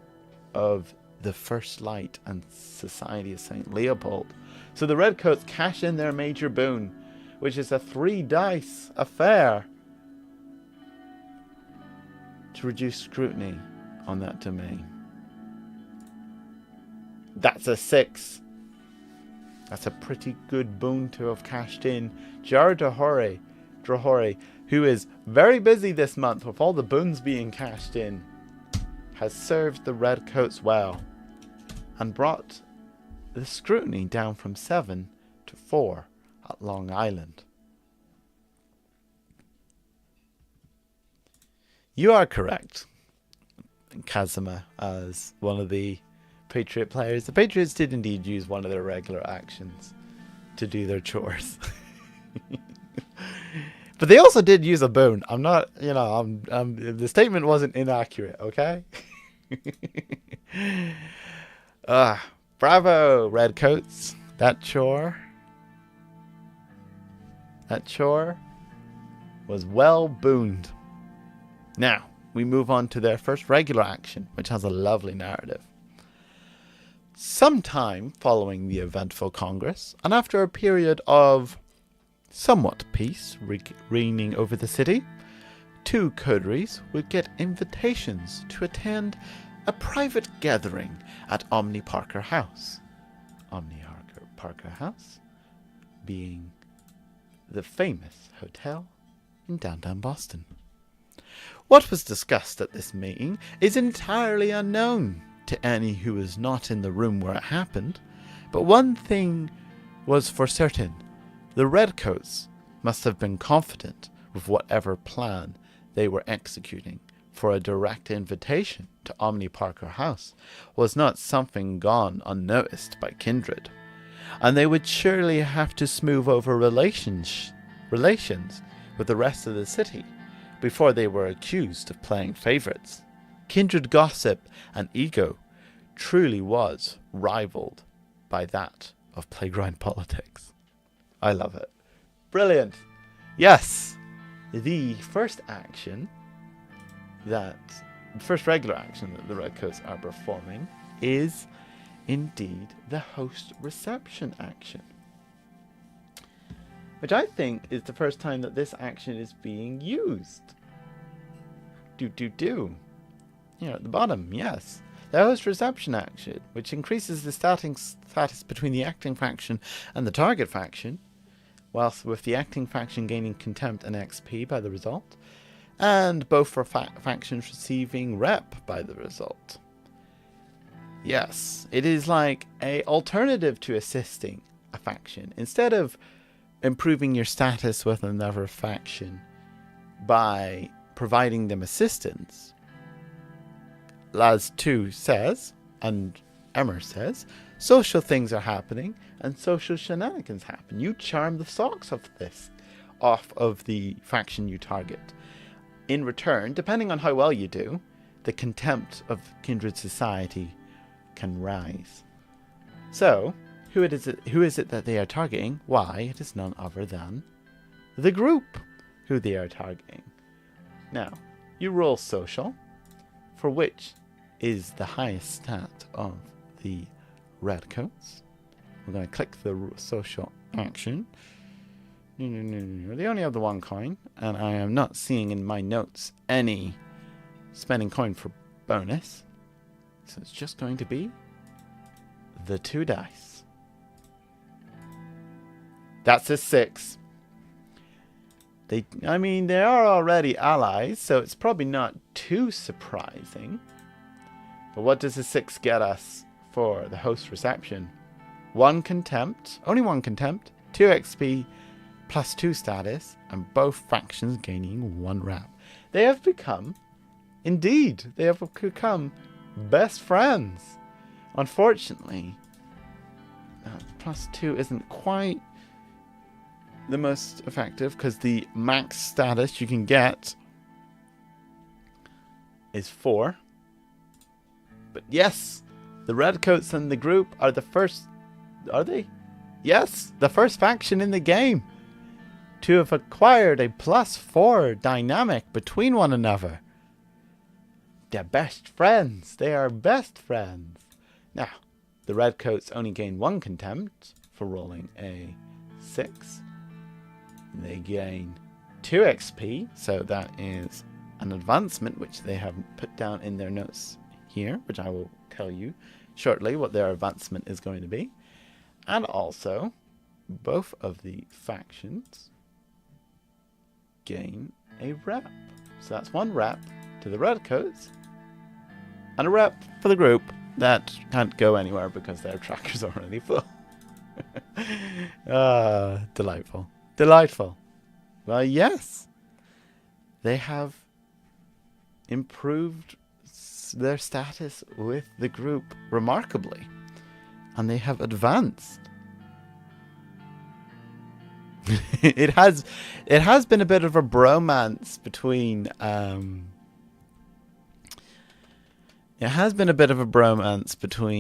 of the First Light and Society of St. Leopold. So the Redcoats cash in their major boon, which is a 3 dice affair, to reduce scrutiny on that domain. That's a 6. That's a pretty good boon to have cashed in. Jar Drahori, who is very busy this month with all the boons being cashed in, has served the Redcoats well and brought the scrutiny down from 7 to 4 at Long Island. You are correct, Kazuma, as one of the Patriot players. The Patriots did indeed use one of their regular actions to do their chores. But they also did use a boon. I'm not, the statement wasn't inaccurate, okay? Bravo, Redcoats. That chore was well booned. Now, we move on to their first regular action, which has a lovely narrative. Sometime following the eventful Congress, and after a period of somewhat peace reigning over the city, 2 coteries would get invitations to attend a private gathering at Omni Parker House. Omni Parker House being the famous hotel in downtown Boston. What was discussed at this meeting is entirely unknown to any who was not in the room where it happened, but one thing was for certain: the Redcoats must have been confident with whatever plan they were executing, for a direct invitation to Omni Parker House was not something gone unnoticed by Kindred, and they would surely have to smooth over relations with the rest of the city before they were accused of playing favourites. Kindred gossip and ego truly was rivaled by that of playground politics. I love it. Brilliant. Yes, the first regular action that the Redcoats are performing is indeed the host reception action, which I think is the first time that this action is being used. Here at the bottom, yes. The host reception action, which increases the starting status between the acting faction and the target faction, whilst with the acting faction gaining contempt and XP by the result, and both for factions receiving rep by the result. Yes, it is like an alternative to assisting a faction. Instead of improving your status with another faction by providing them assistance, Laz 2 says, and Emmer says, social things are happening and social shenanigans happen. You charm the socks off of the faction you target. In return, depending on how well you do, the contempt of Kindred society can rise. So, who is it that they are targeting? Why, it is none other than the group who they are targeting. Now, you roll social, for which is the highest stat of the Redcoats. We're going to click the social action. No. They only have the 1 coin, and I am not seeing in my notes any spending coin for bonus. So it's just going to be the 2 dice. That's a 6. They are already allies, so it's probably not too surprising. But what does a 6 get us for the host reception? 1 contempt, only 1 contempt, 2 XP, plus 2 status, and both factions gaining 1 rep. They have become best friends. Unfortunately, plus 2 isn't quite the most effective, because the max status you can get is 4. But yes, the Redcoats and the group are the first... Are they? Yes, the first faction in the game to have acquired a +4 dynamic between one another. They're best friends. They are best friends. Now, the Redcoats only gain 1 contempt for rolling a 6. They gain 2 XP, so that is an advancement which they have put down in their notes here, which I will tell you shortly what their advancement is going to be. And also, both of the factions gain a rep. So that's 1 rep to the Redcoats, and a rep for the group that can't go anywhere because their trackers are already full. Delightful. Delightful. Well, yes. They have improved their status with the group remarkably. And they have advanced. It has been a bit of a bromance between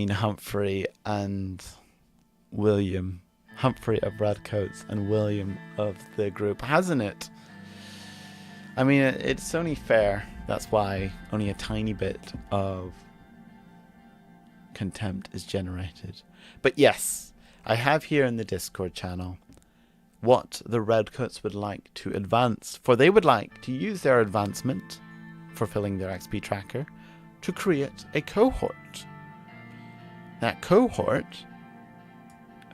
Humphrey and William. Humphrey of Redcoats and William of the group, hasn't it? I mean, it's only fair. That's why only a tiny bit of contempt is generated. But yes, I have here in the Discord channel what the Redcoats would like to advance. For they would like to use their advancement, fulfilling their XP tracker, to create a cohort. That cohort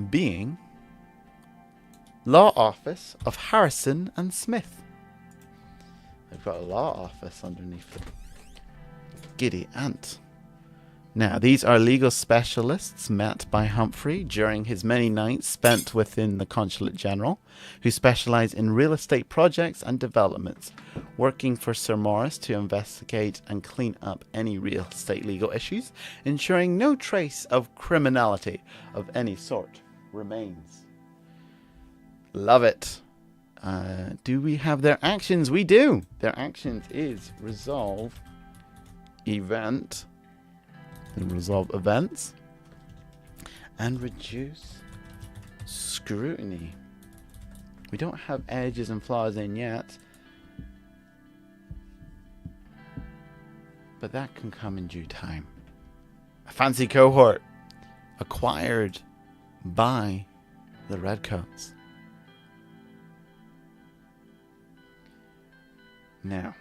being Law Office of Harrison and Smith. They've got a law office underneath them. Giddy ant. Now, these are legal specialists met by Humphrey during his many nights spent within the Consulate General, who specialise in real estate projects and developments, working for Sir Maurice to investigate and clean up any real estate legal issues, ensuring no trace of criminality of any sort remains. Love it. Do we have their actions? We do. Their actions is resolve event. And resolve events. And reduce scrutiny. We don't have edges and flaws in yet. But that can come in due time. A fancy cohort acquired by the Redcoats. Now,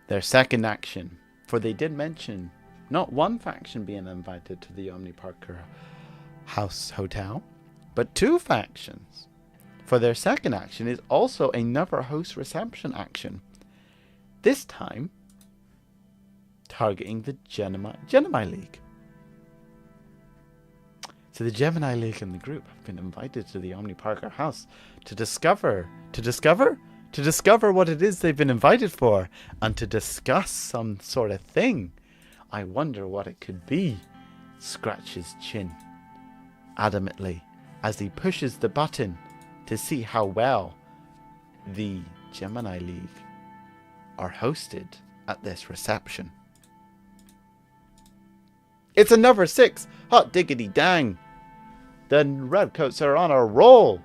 their second action, for they did mention not one faction being invited to the Omni Parker House Hotel, but 2 factions. For their second action is also another host reception action. This time, targeting the Gemini League. So the Gemini League and the group have been invited to the Omni Parker House to discover what it is they've been invited for, and to discuss some sort of thing. I wonder what it could be. Scratch his chin adamantly as he pushes the button to see how well the Gemini League are hosted at this reception. It's another 6. Hot diggity dang. The Redcoats are on a roll.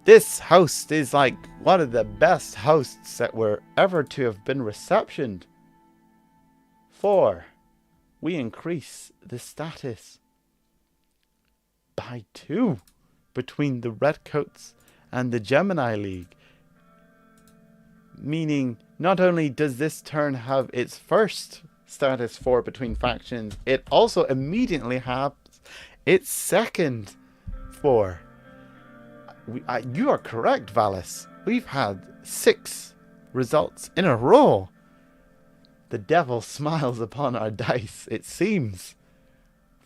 This host is like one of the best hosts that were ever to have been receptioned. 4. We increase the status by 2 between the Redcoats and the Gemini League. Meaning, not only does this turn have its first status 4 between factions, it also immediately has its second 4. You are correct, Valis. We've had 6 results in a row. The devil smiles upon our dice, it seems.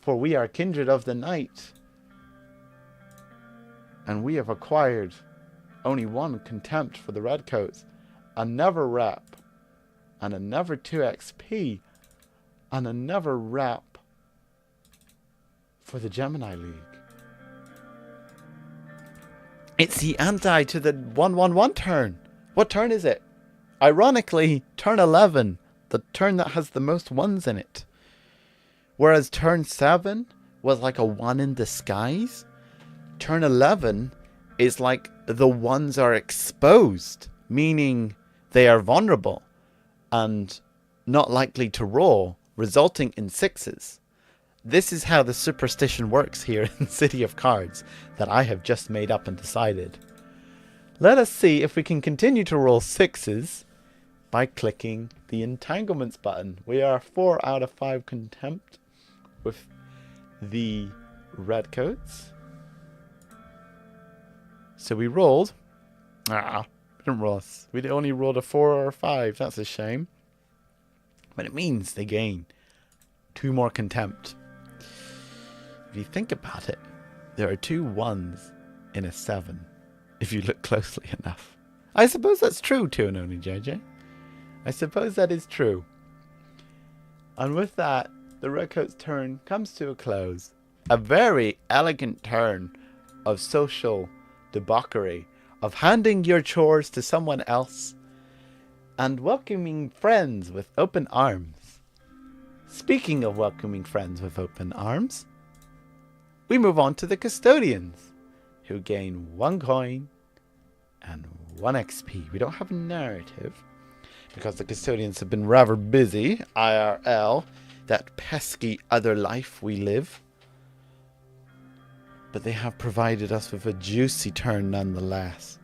For we are kindred of the night. And we have acquired only 1 contempt for the Redcoats, another rep, and another 2 XP, and another rep for the Gemini League. It's the anti to the 1-1-1 turn. What turn is it? Ironically, turn 11, the turn that has the most 1s in it. Whereas turn 7 was like a 1 in disguise. Turn 11 is like the 1s are exposed, meaning they are vulnerable and not likely to roll, resulting in 6s. This is how the superstition works here in City of Cards that I have just made up and decided. Let us see if we can continue to roll 6s by clicking the entanglements button. We are 4 out of 5 contempt with the redcoats. So we rolled. We didn't roll. We only rolled a 4 or a 5. That's a shame. But it means they gain 2 more contempt. If you think about it, there are 2 1s in a 7. If you look closely enough. I suppose that's true, too, and only JJ. I suppose that is true. And with that, the redcoat's turn comes to a close. A very elegant turn of social debauchery, of handing your chores to someone else, and welcoming friends with open arms. Speaking of welcoming friends with open arms, we move on to the custodians, who gain 1 coin and 1 XP. We don't have a narrative, because the custodians have been rather busy, IRL, that pesky other life we live. But they have provided us with a juicy turn nonetheless.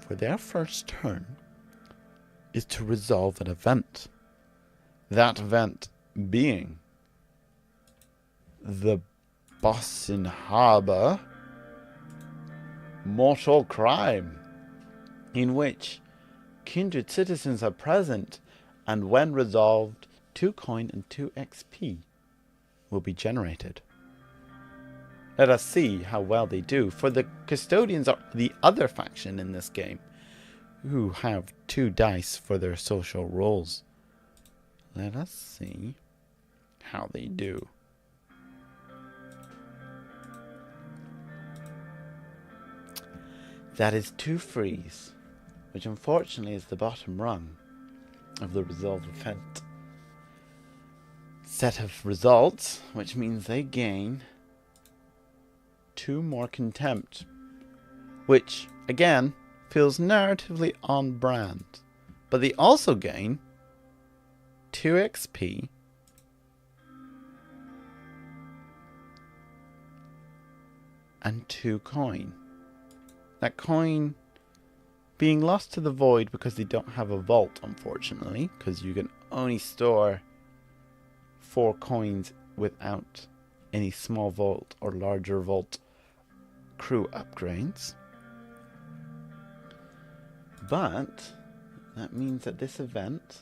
For their first turn is to resolve an event. That event being the Boston Harbor mortal crime, in which kindred citizens are present, and when resolved, 2 coin and 2 XP will be generated. Let us see how well they do, for the custodians are the other faction in this game, who have 2 dice for their social roles. Let us see how they do. That is 2 frees, which unfortunately is the bottom rung of the resolved event. Set of results, which means they gain 2 more contempt, which, again, feels narratively on brand. But they also gain 2 XP and 2 coin. That coin being lost to the void because they don't have a vault, unfortunately, because you can only store 4 coins without any small vault or larger vault crew upgrades. But that means that this event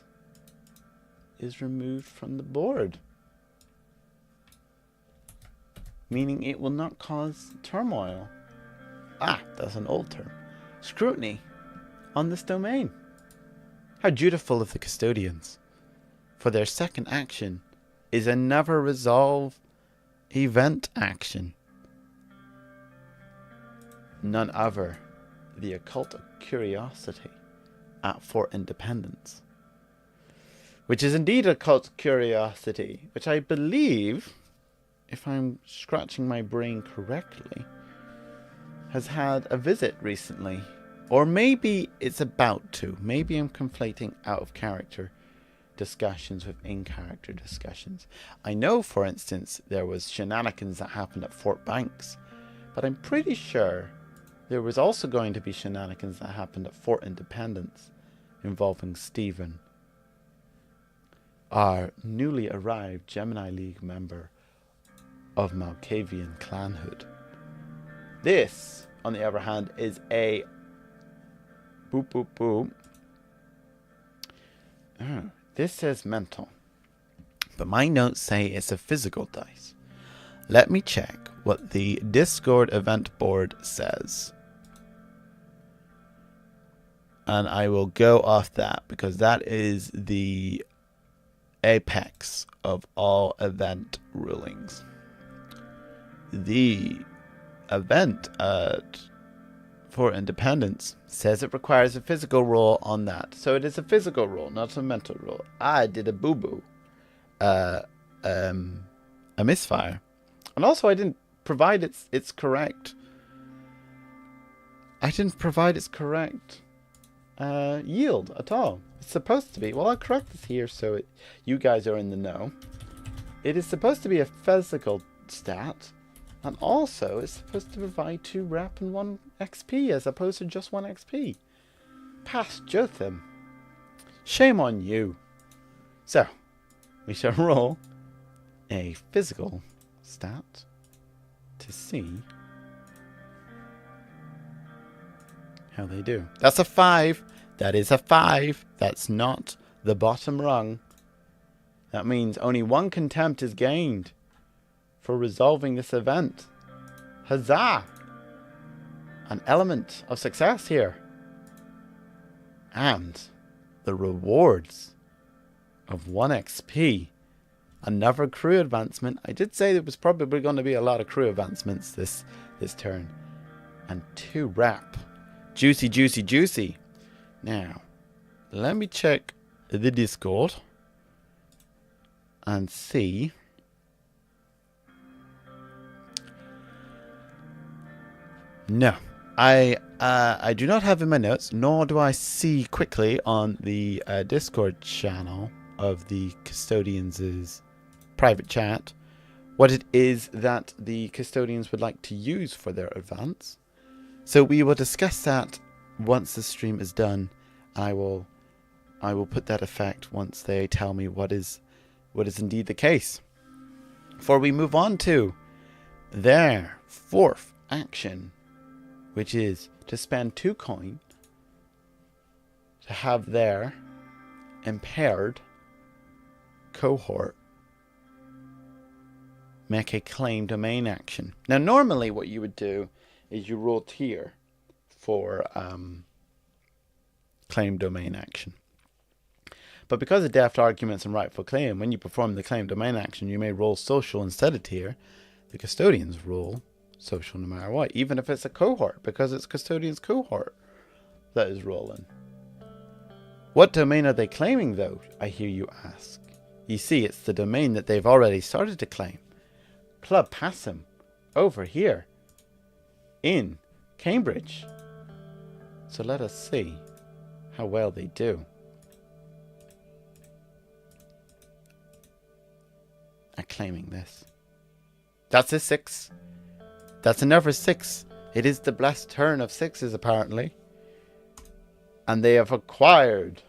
is removed from the board, meaning it will not cause turmoil. That's an old term. Scrutiny on this domain. How dutiful of the custodians. For their second action is a never resolve event action. None other the occult curiosity at Fort Independence. Which is indeed a cult curiosity, which I believe, if I'm scratching my brain correctly, has had a visit recently. Or maybe it's about to. Maybe I'm conflating out of character discussions with in-character discussions. I know, for instance, there was shenanigans that happened at Fort Banks, but I'm pretty sure there was also going to be shenanigans that happened at Fort Independence involving Stephen, our newly arrived Gemini League member of Malkavian clanhood. This, on the other hand, is a boop boop boop. This says mental, but my notes say it's a physical dice. Let me check what the Discord event board says, and I will go off that because that is the apex of all event rulings. The event at Fort Independence says it requires a physical roll on that. So it is a physical roll, not a mental roll. I did a boo-boo. A misfire. And also I didn't provide its correct... I didn't provide its correct yield at all. It's supposed to be... Well, I'll correct this here so you guys are in the know. It is supposed to be a physical stat. And also, it's supposed to provide 2 rep and 1 XP as opposed to just 1 XP. Past Jotham. Shame on you. So, we shall roll a physical stat to see how they do. That's a 5. That is a 5. That's not the bottom rung. That means only 1 contempt is gained for resolving this event. Huzzah! An element of success here. And the rewards of 1 XP. Another crew advancement. I did say there was probably going to be a lot of crew advancements this turn. And 2 rep. Juicy, juicy, juicy. Now, let me check the Discord and see. No, I do not have in my notes, nor do I see quickly on the Discord channel of the Custodians' private chat what it is that the Custodians would like to use for their advance. So we will discuss that once the stream is done. I will put that effect once they tell me what is indeed the case. For we move on to their 4th action, which is to spend 2 coin to have their impaired cohort make a claim domain action. Now, normally what you would do is you roll tier for claim domain action. But because of deft arguments and rightful claim, when you perform the claim domain action, you may roll social instead of tier. The Custodians roll social no matter what, even if it's a cohort, because it's Custodian's cohort that is rolling. What domain are they claiming, though, I hear you ask? You see, it's the domain that they've already started to claim. Club Passum, over here, in Cambridge. So let us see how well they do at claiming this. That's a 6. That's another 6. It is the blessed turn of 6s, apparently. And they have acquired.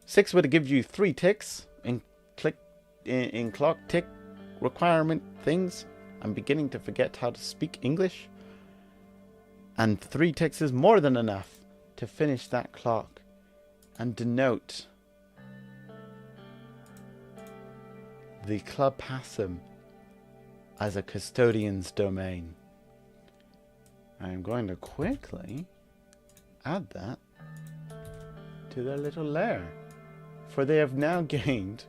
6 would give you 3 ticks in clock tick requirement things. I'm beginning to forget how to speak English. And 3 ticks is more than enough to finish that clock and denote the Club Passum as a Custodian's domain. I'm going to quickly add that to their little lair. For they have now gained,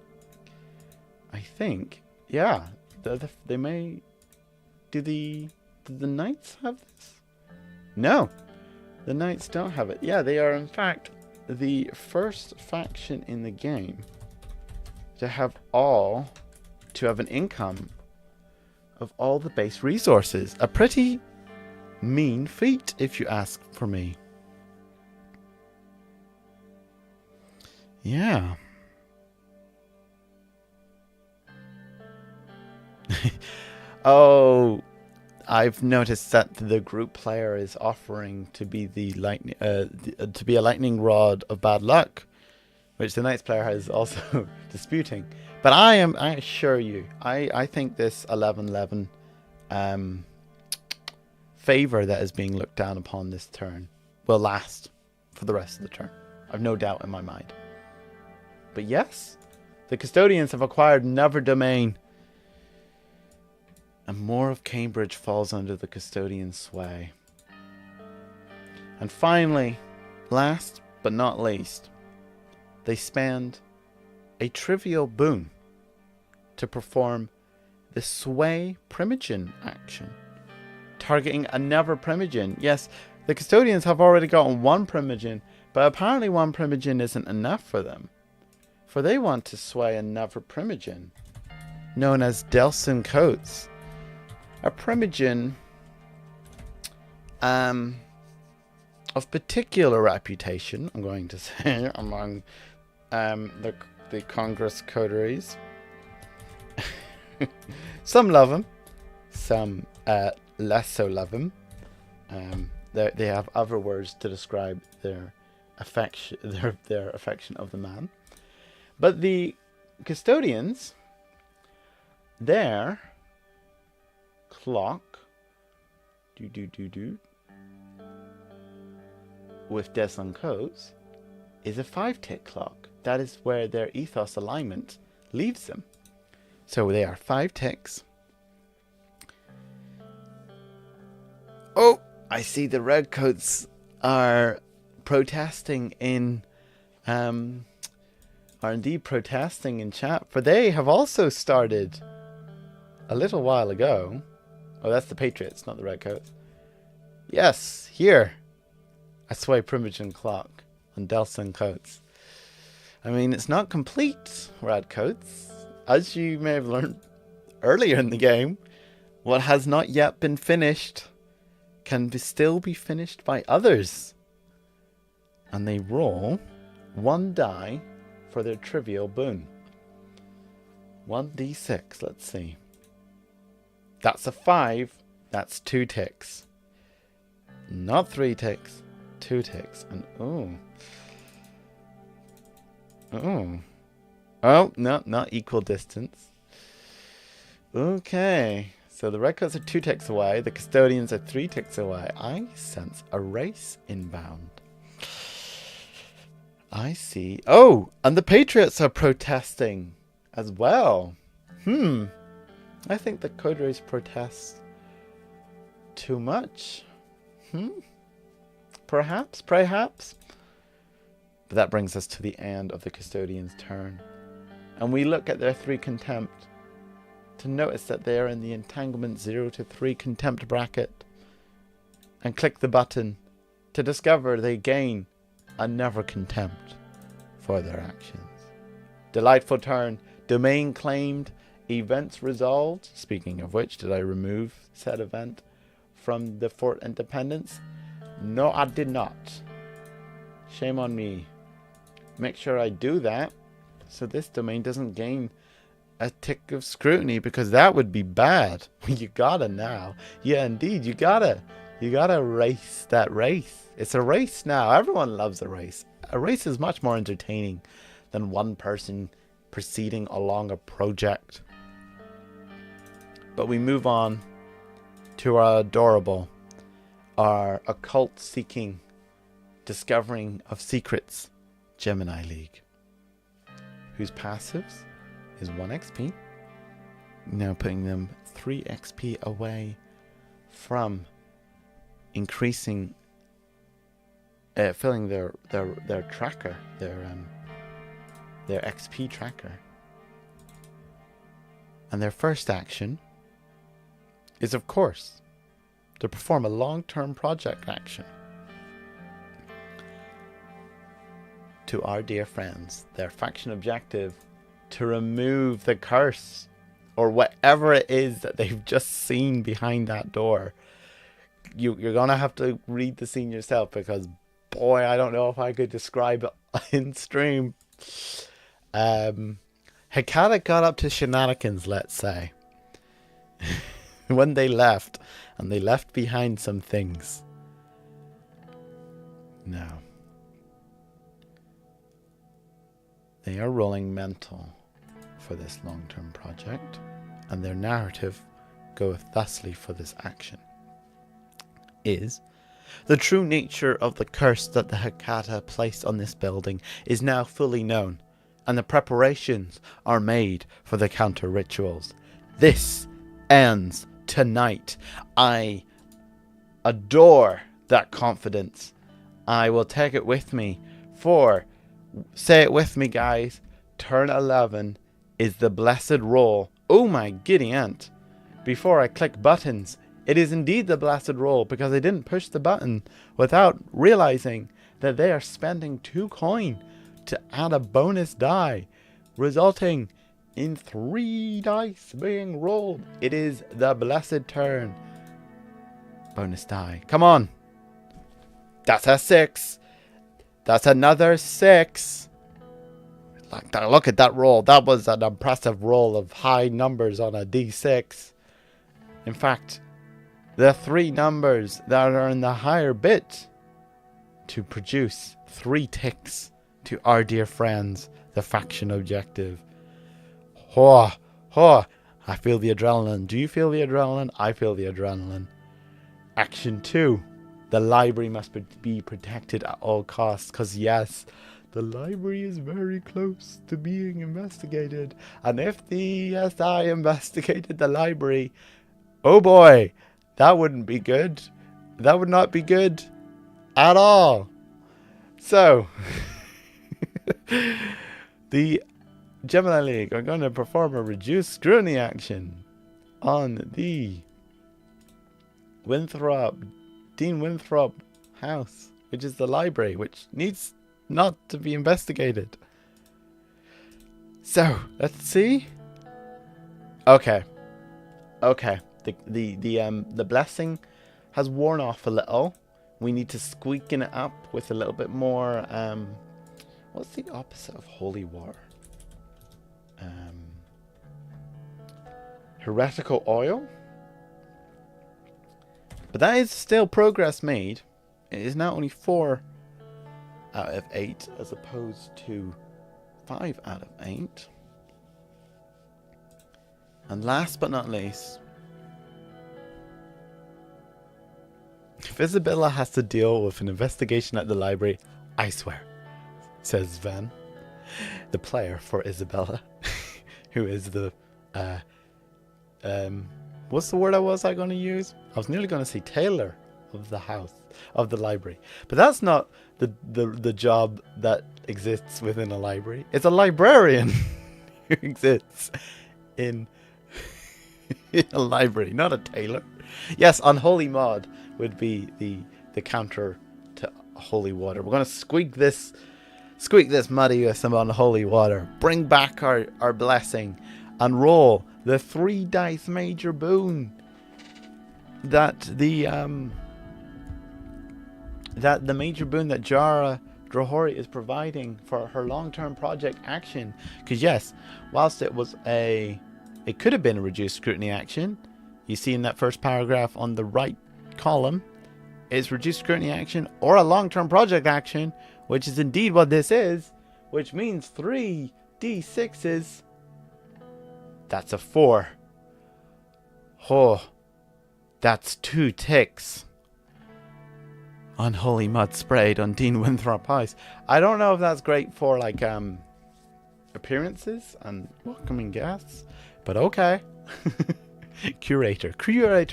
I think, yeah, they may... Do the Knights have this? No, the Knights don't have it. Yeah, they are in fact the first faction in the game to have an income of all the base resources. A pretty mean feat, if you ask for me. Yeah. Oh, I've noticed that the group player is offering to be the lightning, to be a lightning rod of bad luck, which the Knights player is also disputing. But I assure you, I think this 11-11 favor that is being looked down upon this turn will last for the rest of the turn. I've no doubt in my mind. But yes, the Custodians have acquired another domain. And more of Cambridge falls under the Custodian sway. And finally, last but not least, they spend a trivial boon to perform the Sway Primogen action, targeting another Primogen. Yes, the Custodians have already gotten 1 Primogen, but apparently 1 Primogen isn't enough for them, for they want to sway another Primogen, known as Delson Coates. A Primogen of particular reputation, I'm going to say, among the Congress coteries. Some love him, some less so love him. They have other words to describe their affection, their affection of the man. But the custodians, their clock, with Deslan codes, is a 5-tick clock. That is where their ethos alignment leaves them. So they are 5 ticks. Oh, I see the redcoats are protesting in are indeed protesting in chat, for they have also started a little while ago. Oh, that's the Patriots, not the redcoats. Yes, here I sway Primogen clock on Delson coats. I mean, it's not complete, redcoats. As you may have learned earlier in the game, what has not yet been finished can still be finished by others. And they roll 1 die for their trivial boon. 1d6, let's see. That's a 5. That's 2 ticks. Not 3 ticks. 2 ticks. And oh, no, not equal distance. Okay. So the redcoats are 2 ticks away. The custodians are 3 ticks away. I sense a race inbound. I see. Oh, and the Patriots are protesting as well. I think the Code Race protests too much. Perhaps. But that brings us to the end of the custodian's turn. And we look at their 3 contempt to notice that they are in the entanglement 0 to 3 contempt bracket. And click the button to discover they gain another contempt for their actions. Delightful turn. Domain claimed. Events resolved. Speaking of which, did I remove said event from the Fort Independence? No, I did not. Shame on me. Make sure I do that so this domain doesn't gain a tick of scrutiny, because that would be bad. You gotta now. Yeah, indeed, you gotta race that race. It's a race now. Everyone loves a race. A race is much more entertaining than one person proceeding along a project. But we move on to our adorable, our occult-seeking, discovering of secrets Gemini League, whose passives is 1 XP, now putting them 3 XP away from increasing, filling their tracker, their XP tracker. And their first action is, of course, to perform a long-term project action. To our dear friends, their faction objective, to remove the curse, or whatever it is that they've just seen behind that door. You're going to have to read the scene yourself, because, boy, I don't know if I could describe it in stream. Hecata got up to shenanigans, let's say, when they left, and they left behind some things. Now, they are rolling mental for this long-term project, and their narrative goeth thusly for this action. Is the true nature of the curse that the Hecata placed on this building is now fully known, and the preparations are made for the counter rituals. This ends tonight. I adore that confidence. I will take it with me, for, say it with me guys, turn 11 is the blessed roll. Oh my giddy aunt. Before I click buttons, it is indeed the blessed roll, because I didn't push the button without realizing that they are spending 2 coin to add a bonus die, resulting in 3 dice being rolled. It is the blessed turn. Bonus die. Come on. That's a 6. That's another 6. Look at that roll. That was an impressive roll of high numbers on a D6. In fact, the 3 numbers that are in the higher bit to produce 3 ticks to our dear friends, the faction objective. Oh, I feel the adrenaline. Do you feel the adrenaline? I feel the adrenaline. Action 2. The library must be protected at all costs. Because yes, the library is very close to being investigated. And if the ESI investigated the library, oh boy, that wouldn't be good. That would not be good at all. So, the Gemini League are going to perform a reduced scrutiny action on the Dean Winthrop house, which is the library, which needs not to be investigated. So, let's see. Okay. The blessing has worn off a little. We need to squeaken it up with a little bit more. What's the opposite of holy war? Heretical oil. But that is still progress made. It is now only 4 out of 8 as opposed to 5 out of 8. And last but not least, if Isabella has to deal with an investigation at the library, I swear, says Sven, the player for Isabella, who is the what's the word I was going to use? I was nearly going to say tailor of the house, of the library. But that's not the job that exists within a library. It's a librarian who exists in a library, not a tailor. Yes, unholy mod would be the counter to holy water. We're going to squeak this muddy with some unholy water. Bring back our blessing and roll the 3 dice major boon that the major boon that Jara Drahori is providing for her long-term project action. Because yes, whilst it could have been a reduced scrutiny action. You see in that first paragraph on the right column, it's reduced scrutiny action or a long-term project action, which is indeed what this is, which means 3 D6s. That's a 4. Oh, that's 2 ticks. Unholy mud sprayed on Dean Winthrop House. I don't know if that's great for like appearances and welcoming guests, but okay. Curator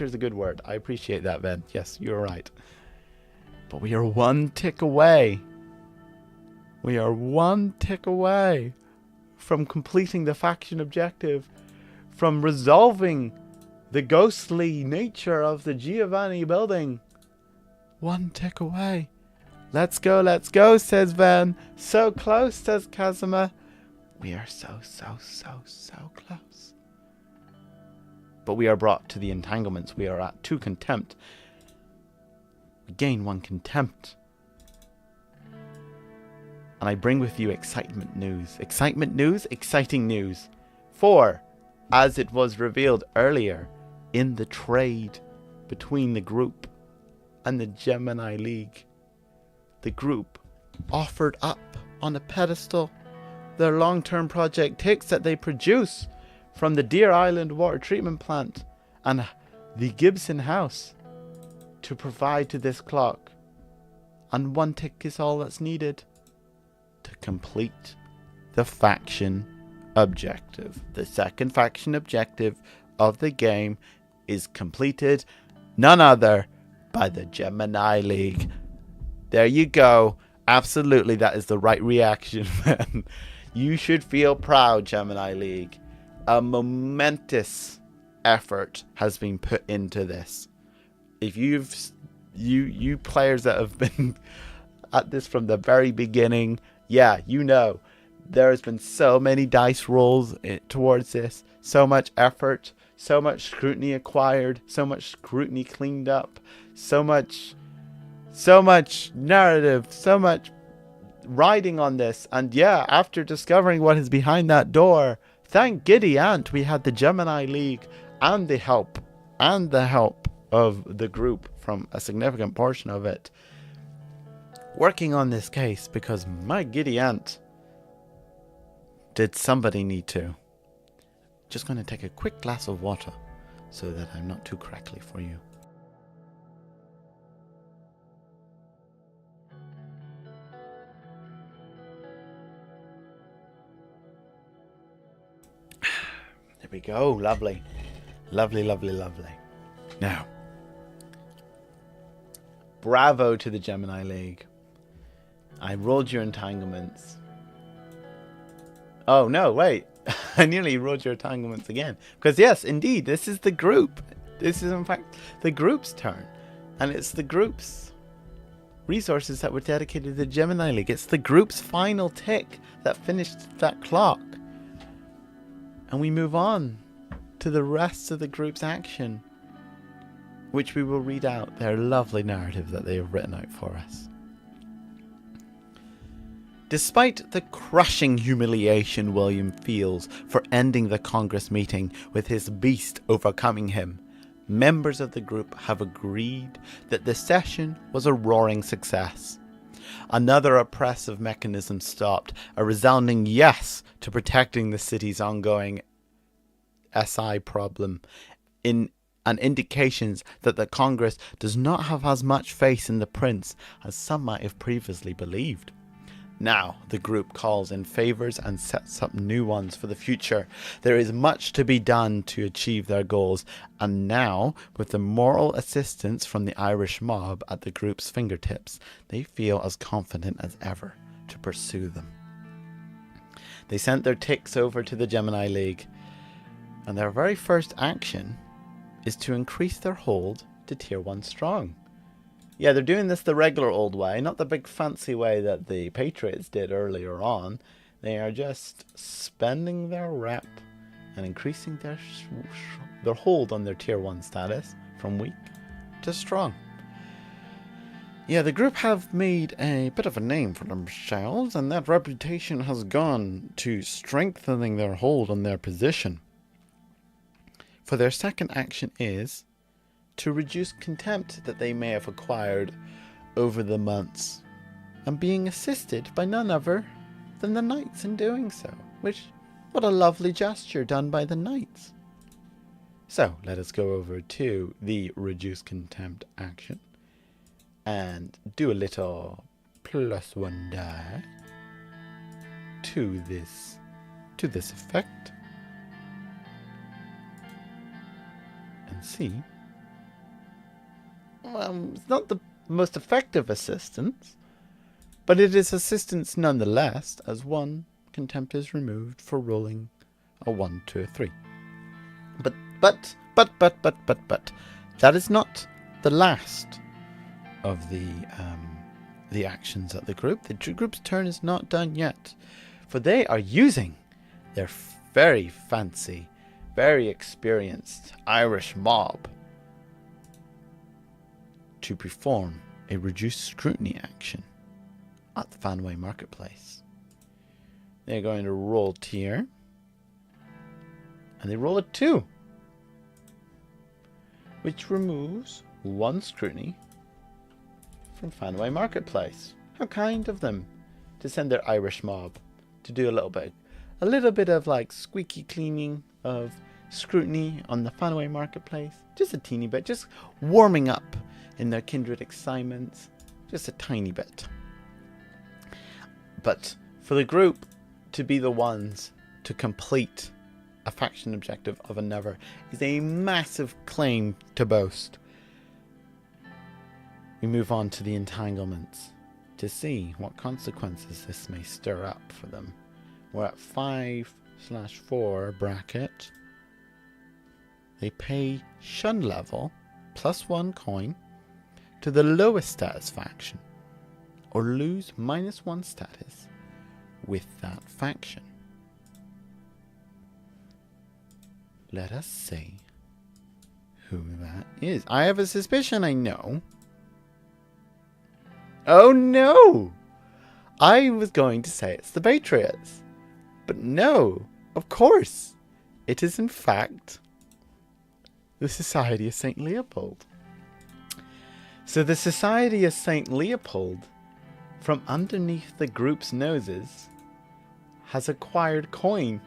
is a good word. I appreciate that, Ben. Yes, you're right. But we are 1 tick away. We are 1 tick away from completing the faction objective, from resolving the ghostly nature of the Giovanni building. 1 tick away. Let's go, says Van. So close, says Kazuma. We are so close. But we are brought to the entanglements. We are at 2 contempt. We gain 1 contempt. And I bring with you excitement news. Exciting news. For, as it was revealed earlier in the trade between the group and the Gemini League, the group offered up on a pedestal their long-term project ticks that they produce from the Deer Island water treatment plant and the Gibson house to provide to this clock. And 1 tick is all that's needed to complete the faction objective. The second faction objective of the game is completed, none other by the Gemini League. There you go. Absolutely, that is the right reaction, man. You should feel proud, Gemini League. A momentous effort has been put into this. If you players that have been at this from the very beginning, yeah, you know, there has been so many dice rolls towards this, so much effort, so much scrutiny acquired, so much scrutiny cleaned up, so much narrative, so much riding on this. And yeah, after discovering what is behind that door, thank Giddy Ant, we had the Gemini League and the help of the group from a significant portion of it. working on this case because my giddy aunt did somebody need to. Just going to take a quick glass of water so that I'm not too crackly for you. There we go. Lovely. Lovely, lovely, lovely. Now, bravo to the Gemini League. I rolled your entanglements. Oh, no, wait. I nearly rolled your entanglements again. Because, yes, indeed, this is the group. This is, in fact, the group's turn. And it's the group's resources that were dedicated to the Gemini League. It's the group's final tick that finished that clock. And we move on to the rest of the group's action, which we will read out their lovely narrative that they have written out for us. Despite the crushing humiliation William feels for ending the Congress meeting with his beast overcoming him, members of the group have agreed that the session was a roaring success. Another oppressive mechanism stopped, a resounding yes to protecting the city's ongoing SI problem, and indications that the Congress does not have as much faith in the prince as some might have previously believed. Now the group calls in favours and sets up new ones for the future. There is much to be done to achieve their goals, and now, with the moral assistance from the Irish mob at the group's fingertips, they feel as confident as ever to pursue them. They sent their ticks over to the Gemini League, and their very first action is to increase their hold to Tier 1 strong. Yeah, they're doing this the regular old way, not the big fancy way that the Patriots did earlier on. They are just spending their rep and increasing their hold on their Tier 1 status from weak to strong. Yeah, the group have made a bit of a name for themselves, and that reputation has gone to strengthening their hold on their position. For their second action is to reduce contempt that they may have acquired over the months, and being assisted by none other than the knights in doing so. What a lovely gesture done by the knights. So let us go over to the reduce contempt action and do a little +1 die to this effect, and see. It's not the most effective assistance, but it is assistance nonetheless, as 1 contempt is removed for rolling a 1 to a 3. But that is not the last of the actions at the group. The group's turn is not done yet, for they are using their very fancy, very experienced Irish mob to perform a reduced scrutiny action at the Fanway Marketplace. They're going to roll tier, and they roll a 2, which removes 1 scrutiny from Fanway Marketplace. How kind of them to send their Irish mob to do a little bit of like squeaky cleaning of scrutiny on the Fanway Marketplace. Just a teeny bit, just warming up in their kindred excitements, just a tiny bit. But for the group to be the ones to complete a faction objective of another is a massive claim to boast. We move on to the entanglements to see what consequences this may stir up for them. We're at 5/4 bracket. They pay shun level +1 coin to the lowest status faction, or lose -1 status with that faction. Let us see who that is. I have a suspicion I know. Oh no! I was going to say it's the Patriots. But no, of course. It is in fact the Society of St. Leopold. So the Society of St. Leopold from underneath the group's noses, has acquired coin.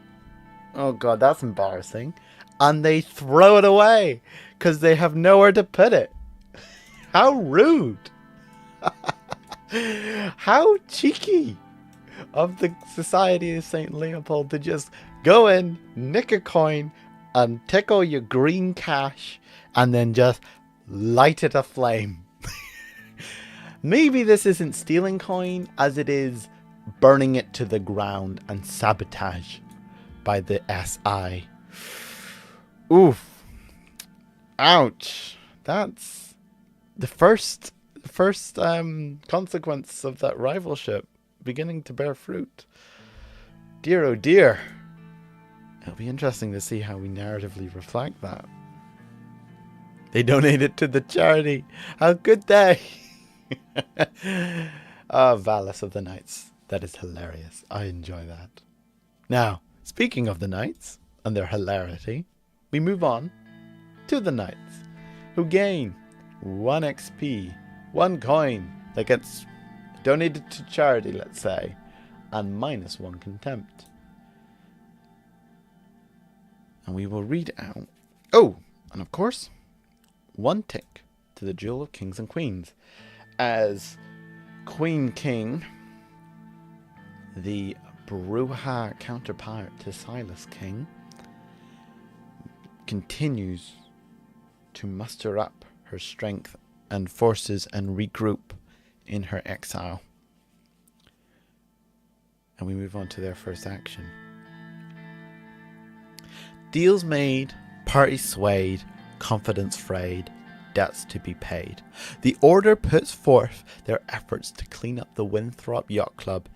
Oh god, that's embarrassing. And they throw it away because they have nowhere to put it. How rude. How cheeky of the Society of St. Leopold to just go in, nick a coin, and tickle your green cash, and then just light it aflame. Maybe this isn't stealing coin as it is burning it to the ground and sabotage by the SI. Oof. Ouch. That's the first consequence of that rivalship beginning to bear fruit. Dear oh dear. It'll be interesting to see how we narratively reflect that. They donated to the charity. How could they? Valis of the Knights. That is hilarious. I enjoy that. Now, speaking of the Knights and their hilarity, we move on to the Knights, who gain 1 XP, 1 coin that gets donated to charity, let's say, and -1 contempt. And we will read out. Oh, and of course, 1 tick to the Jewel of Kings and Queens, as Queen King, the Brujah counterpart to Silas King, continues to muster up her strength and forces and regroup in her exile. And we move on to their first action. Deals made, party swayed, confidence frayed, debts to be paid. The Order puts forth their efforts to clean up the Winthrop Yacht Club.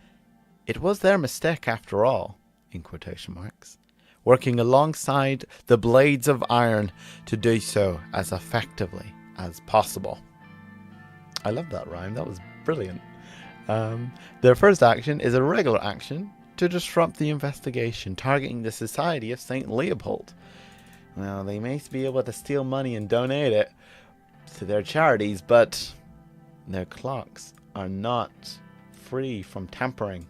It was their mistake after all, in quotation marks, working alongside the Blades of Iron to do so as effectively as possible. I love that rhyme, that was brilliant. Their first action is a regular action to disrupt the investigation, targeting the Society of St. Leopold. Now, they may be able to steal money and donate it to their charities, but their clocks are not free from tampering.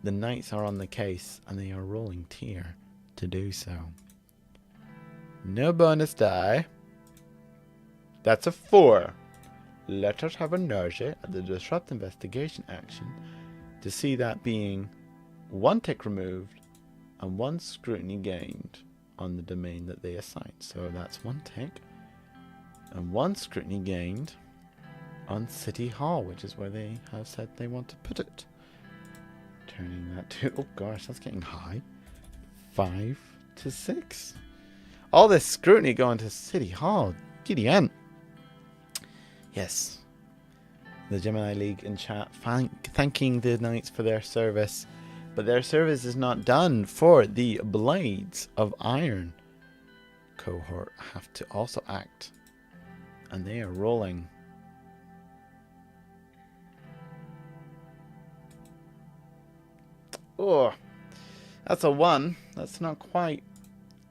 The Knights are on the case, and they are rolling tier to do so. No bonus die. That's a 4. Let us have a nausea at the disrupt investigation action to see that being 1 tick removed and 1 scrutiny gained on the domain that they assign. So that's 1 tick and 1 scrutiny gained on City Hall, which is where they have said they want to put it. Turning that to, oh gosh, that's getting high. 5 to 6. All this scrutiny going to City Hall. Gideon. Yes. The Gemini League in chat thanking the Knights for their service. But their service is not done, for the Blades of Iron cohort have to also act. And they are rolling. Oh, that's a 1. That's not quite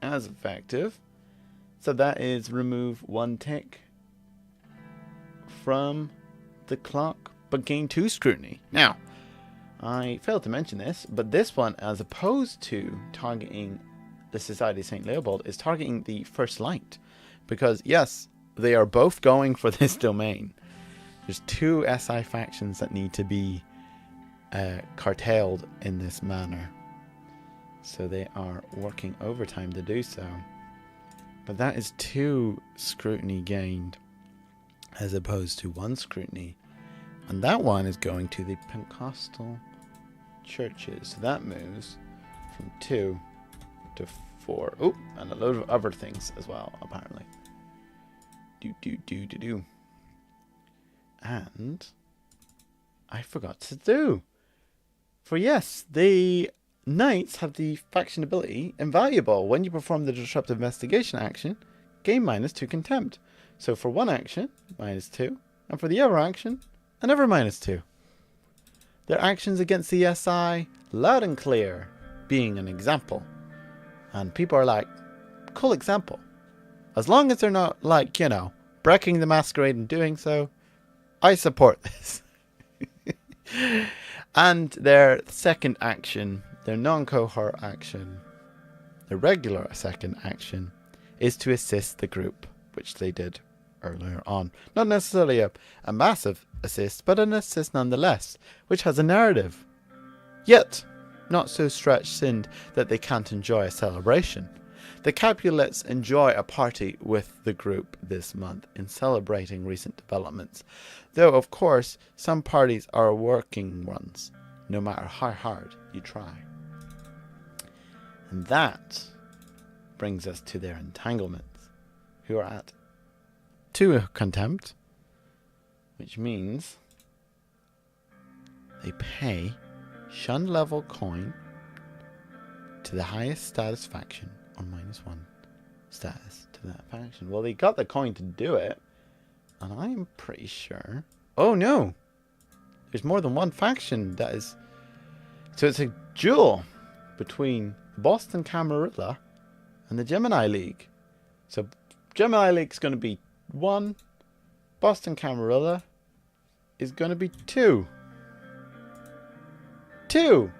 as effective. So that is remove 1 tick from the clock, but gain 2 scrutiny. Now, I failed to mention this, but this one, as opposed to targeting the Society of St. Leopold, is targeting the First Light. Because, yes, they are both going for this domain. There's 2 SI factions that need to be curtailed in this manner. So they are working overtime to do so. But that is 2 scrutiny gained, as opposed to 1 scrutiny. And that one is going to the Pentecostal churches. So that moves from 2 to 4. Oh, and a load of other things as well, apparently. Do. And I forgot to do. For yes, the Knights have the faction ability Invaluable. When you perform the disruptive investigation action, gain -2 contempt. So for 1 action, -2. And for the other action, another -2. Their actions against the SI, loud and clear, being an example. And people are like, cool example. As long as they're not like, breaking the masquerade and doing so, I support this. And their second action, their non-cohort action, the regular second action, is to assist the group, which they did earlier on. Not necessarily a massive assist, but an assist nonetheless, which has a narrative. Yet, not so stretched-sinned that they can't enjoy a celebration. The Capulets enjoy a party with the group this month in celebrating recent developments, though of course some parties are working ones, no matter how hard you try. And that brings us to their entanglements, who are at 2 contempt, which means they pay shun level coin to the highest status faction on -1 status to that faction. Well, they got the coin to do it, and I'm pretty sure... Oh no! There's more than one faction that is... So it's a duel between Boston Camarilla and the Gemini League. So Gemini League's going to be 1. Boston Camarilla is going to be 2. 2!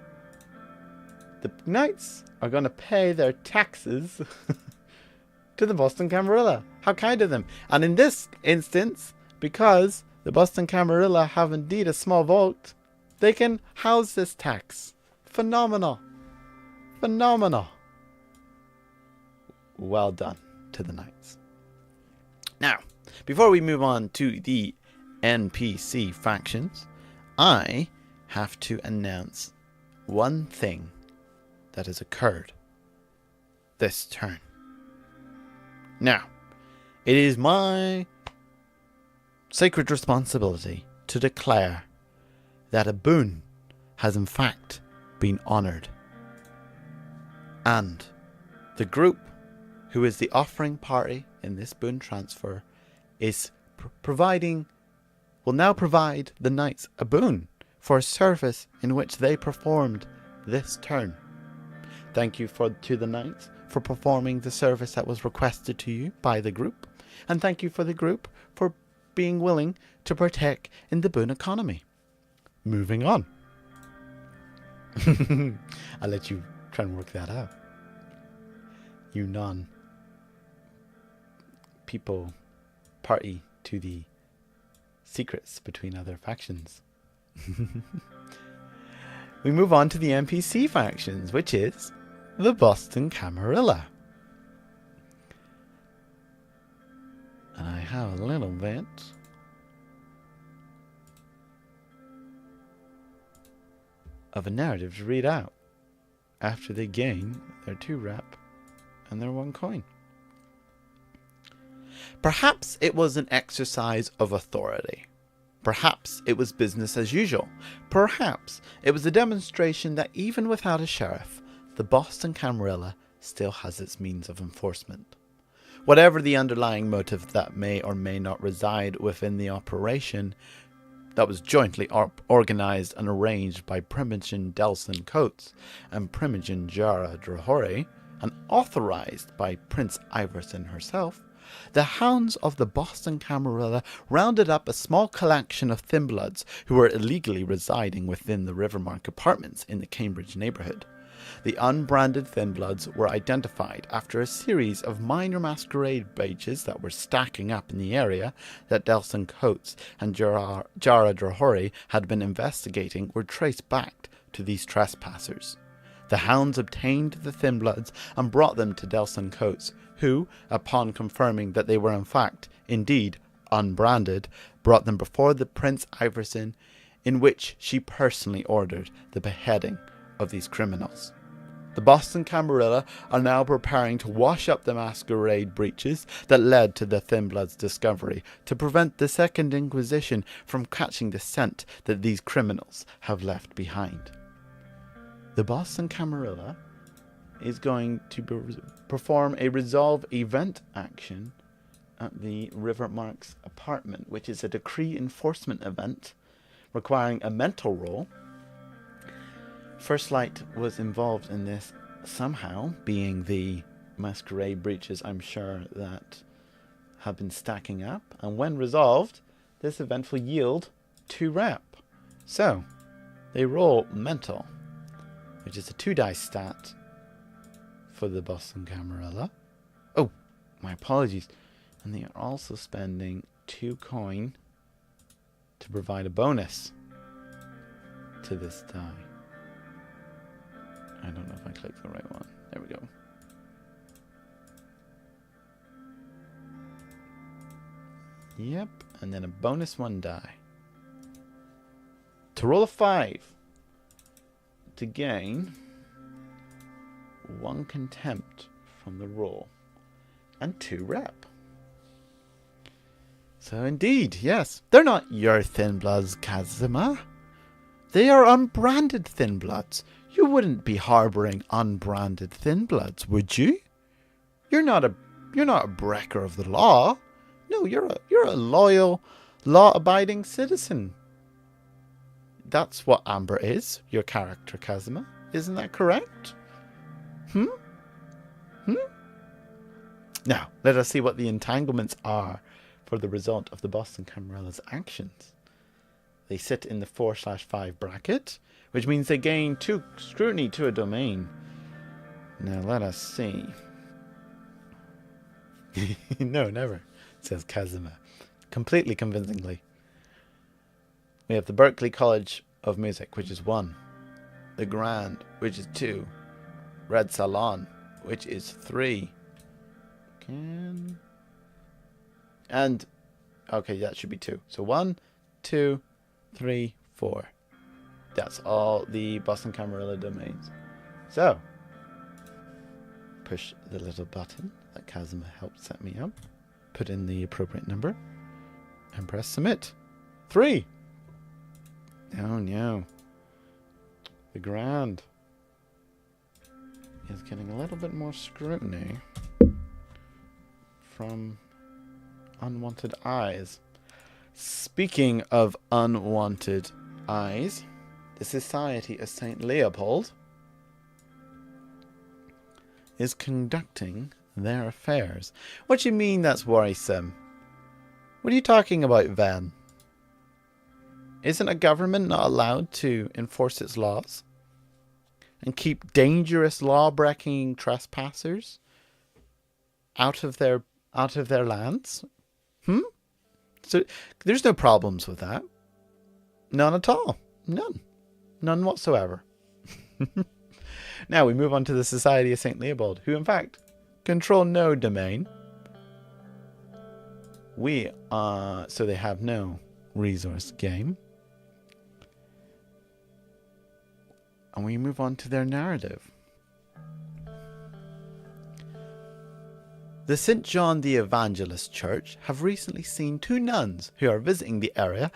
The Knights are going to pay their taxes to the Boston Camarilla. How kind of them. And in this instance, because the Boston Camarilla have indeed a small vote, they can house this tax. Phenomenal. Phenomenal. Well done to the Knights. Now, before we move on to the NPC factions, I have to announce one thing that has occurred this turn. Now, it is my sacred responsibility to declare that a boon has in fact been honoured. And the group who is the offering party in this boon transfer is will now provide the Knights a boon for a service in which they performed this turn. Thank you to the Knights for performing the service that was requested to you by the group, and thank you for the group for being willing to partake in the boon economy. Moving on. I'll let you try and work that out. You non-people party to the secrets between other factions. We move on to the NPC factions, which is the Boston Camarilla. And I have a little bit of a narrative to read out after they gain their 2 rep and their 1 coin. Perhaps it was an exercise of authority. Perhaps it was business as usual. Perhaps it was a demonstration that even without a sheriff, the Boston Camarilla still has its means of enforcement. Whatever the underlying motive that may or may not reside within the operation that was jointly organized and arranged by Primogen Delson Coates and Primogen Jara Drahori, and authorized by Prince Iverson herself, the hounds of the Boston Camarilla rounded up a small collection of Thinbloods who were illegally residing within the Rivermark apartments in the Cambridge neighbourhood. The unbranded Thinbloods were identified after a series of minor masquerade badges that were stacking up in the area that Delson Coates and Jara Drahori had been investigating were traced back to these trespassers. The hounds obtained the Thinbloods and brought them to Delson Coates, who, upon confirming that they were in fact, indeed, unbranded, brought them before the Prince Iverson, in which she personally ordered the beheading of these criminals. The Boston Camarilla are now preparing to wash up the masquerade breaches that led to the Thinbloods' discovery to prevent the Second Inquisition from catching the scent that these criminals have left behind. The Boston Camarilla is going to perform a resolve event action at the Rivermark's apartment, which is a decree enforcement event requiring a mental roll. First Light was involved in this somehow, being the masquerade breaches, I'm sure, that have been stacking up. And when resolved, this event will yield 2 rep. So, they roll mental, which is a 2 dice stat for the Boston Camarilla. Oh, my apologies. And they are also spending 2 coin to provide a bonus to this die. I don't know if I clicked the right one. There we go. Yep, and then a bonus 1 die. To roll a 5 to gain 1 contempt from the roll and 2 rep. So indeed, yes, they're not your Thin Bloods, Kazuma. They are unbranded Thin Bloods. You wouldn't be harboring unbranded Thin Bloods, would you? You're not a breaker of the law. No, you're a loyal, law-abiding citizen. That's what Amber is, your character, Kazuma. Isn't that correct? Now, let us see what the entanglements are for the result of the Boston Camarilla's actions. They sit in the 4/5 bracket, which means they gain 2 scrutiny to a domain. Now, let us see. No, never, says Kazuma, completely convincingly. We have the Berklee College of Music, which is 1. The Grand, which is 2. Red Salon, which is 3. And, okay, that should be 2. So 1, 2, 3, 4. That's all the Boston Camarilla domains. So, push the little button that Kazuma helped set me up. Put in the appropriate number. And press submit. 3. Oh no. The Grand is getting a little bit more scrutiny from unwanted eyes. Speaking of unwanted eyes, the Society of St. Leopold is conducting their affairs. What do you mean that's worrisome? What are you talking about, Van? Isn't a government not allowed to enforce its laws and keep dangerous law-breaking trespassers out of their lands? So there's no problems with that. None at all. None whatsoever. Now we move on to the Society of St. Leopold, who in fact control no domain. So they have no resource game. And we move on to their narrative. The St. John the Evangelist Church have recently seen 2 nuns who are visiting the area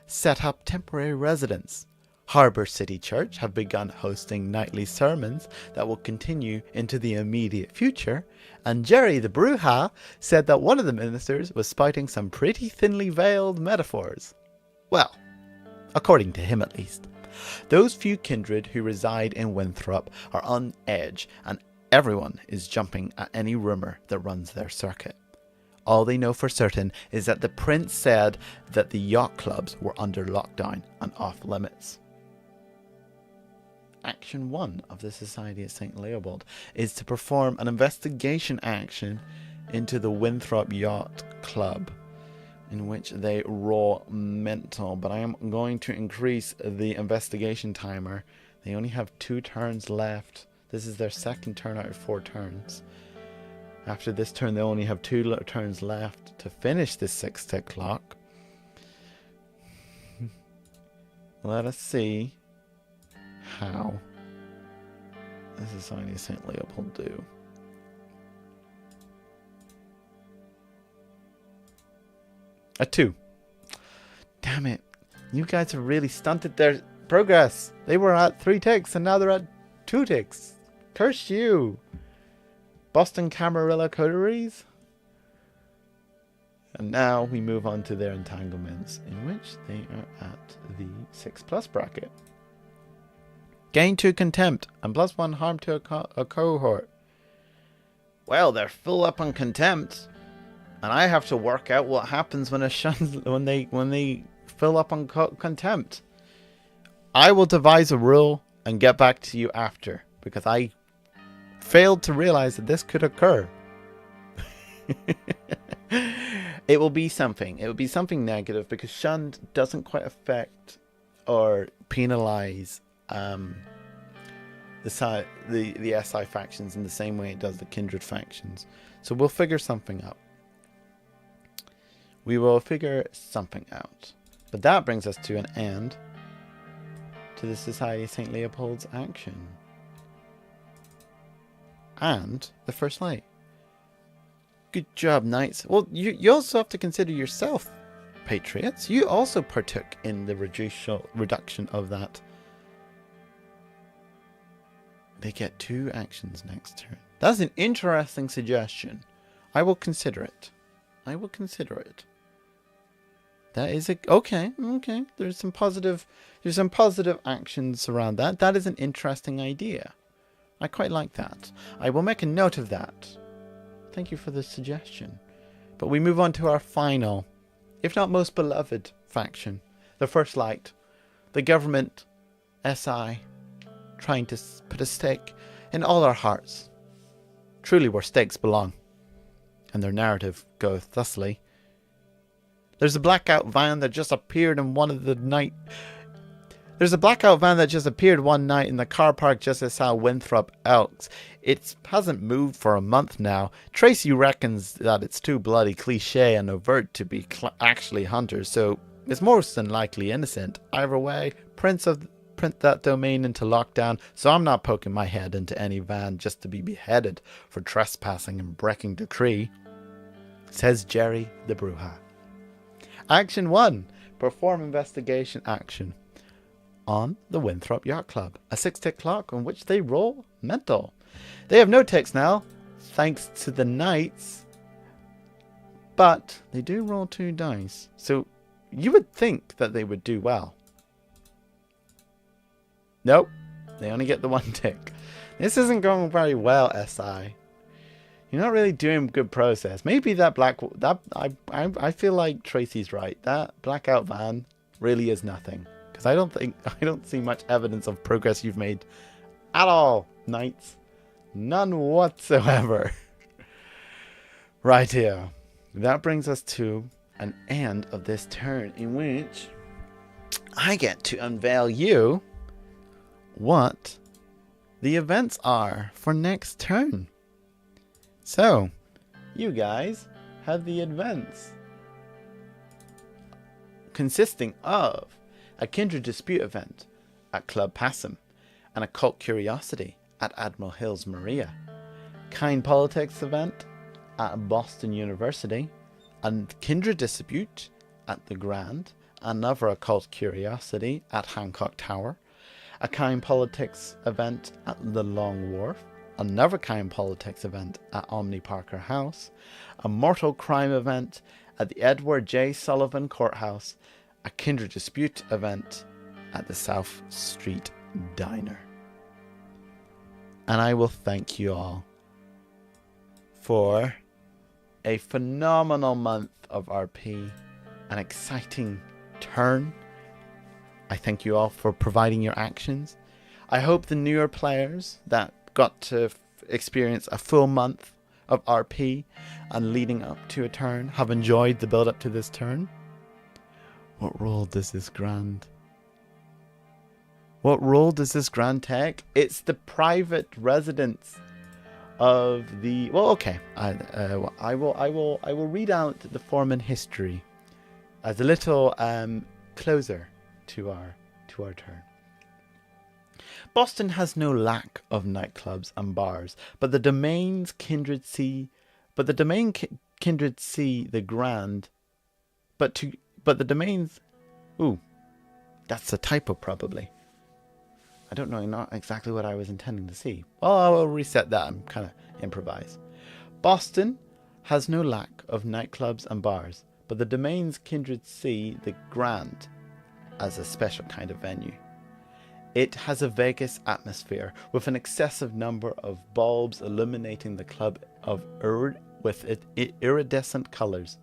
set up temporary residence. Harbour City Church have begun hosting nightly sermons that will continue into the immediate future, and Jerry the Bruja said that one of the ministers was spouting some pretty thinly veiled metaphors. Well, according to him at least. Those few kindred who reside in Winthrop are on edge, and everyone is jumping at any rumour that runs their circuit. All they know for certain is that the prince said that the yacht clubs were under lockdown and off limits. Action 1 of the Society of St. Leopold is to perform an investigation action into the Winthrop Yacht Club, in which they roll mental, but I am going to increase the investigation timer. They only have 2 turns left. This is their second turn out of 4 turns. After this turn, they only have 2 turns left to finish this 6-tick clock. Let us see how the Society of St. Leopold do. A 2. Damn it. You guys have really stunted their progress. They were at 3 ticks and now they're at 2 ticks. Curse you. Boston Camarilla coteries. And now we move on to their entanglements, in which they are at the 6+ bracket. Gain 2 contempt and +1 harm to a cohort. Well, they're full up on contempt. And I have to work out what happens when when they fill up on contempt. I will devise a rule and get back to you after, because I failed to realize that this could occur. It will be something. It will be something negative, because Shund doesn't quite affect or penalize the SI factions in the same way it does the Kindred factions. So we'll figure something out. We will figure something out. But that brings us to an end to the Society of St. Leopold's action. And the First Light. Good job, Knights. Well, you also have to consider yourself, Patriots. You also partook in the reduction of that. They get 2 actions next turn. That's an interesting suggestion. I will consider it. I will consider it. That is a okay. There's some positive actions around that. That is an interesting idea. I quite like that. I will make a note of that. Thank you for the suggestion. But we move on to our final, if not most beloved, faction, the First Light, the government, SI, trying to put a stake in all our hearts, truly where stakes belong, and their narrative goeth thusly. There's a blackout van that just appeared in one night in the car park just outside Winthrop Elks. It hasn't moved for a month now. Tracy reckons that it's too bloody cliche and overt to be actually hunters, so it's more than likely innocent. Either way, print that domain into lockdown, so I'm not poking my head into any van just to be beheaded for trespassing and breaking decree, says Jerry the Bruja. Action 1. Perform investigation action on the Winthrop Yacht Club. A 6-tick clock on which they roll mental. They have no ticks now, thanks to the Knights, but they do roll 2 dice, so you would think that they would do well. Nope, they only get the 1 tick. This isn't going very well, SI. You're not really doing good process. Maybe I feel like Tracy's right. That blackout van really is nothing, because I don't see much evidence of progress you've made at all, Knights. None whatsoever. Right here. That brings us to an end of this turn, in which I get to unveil you what the events are for next turn. So, you guys have the events consisting of a Kindred Dispute event at Club Passam, an Occult Curiosity at Admiral Hills Maria, Kind Politics event at Boston University, a Kindred Dispute at the Grand, another Occult Curiosity at Hancock Tower, a Kind Politics event at the Long Wharf, another Kind Politics event at Omni Parker House, a Mortal Crime event at the Edward J. Sullivan Courthouse, a Kindred Dispute event at the South Street Diner. And I will thank you all for a phenomenal month of RP, an exciting turn. I thank you all for providing your actions. I hope the newer players that got to experience a full month of RP and leading up to a turn have enjoyed the build up to this turn. What role does this Grand take? It's the private residence of the. Well, okay. I will read out the Foreman history as a little closer to our turn. Boston has no lack of nightclubs and bars, but the domain Kindred see the Grand, but the domains. Ooh, that's a typo probably. I don't know, not exactly what I was intending to see. Well, I will reset that and kind of improvise. Boston has no lack of nightclubs and bars, but the domains Kindred see the Grand as a special kind of venue. It has a Vegas atmosphere with an excessive number of bulbs illuminating the club with iridescent colors,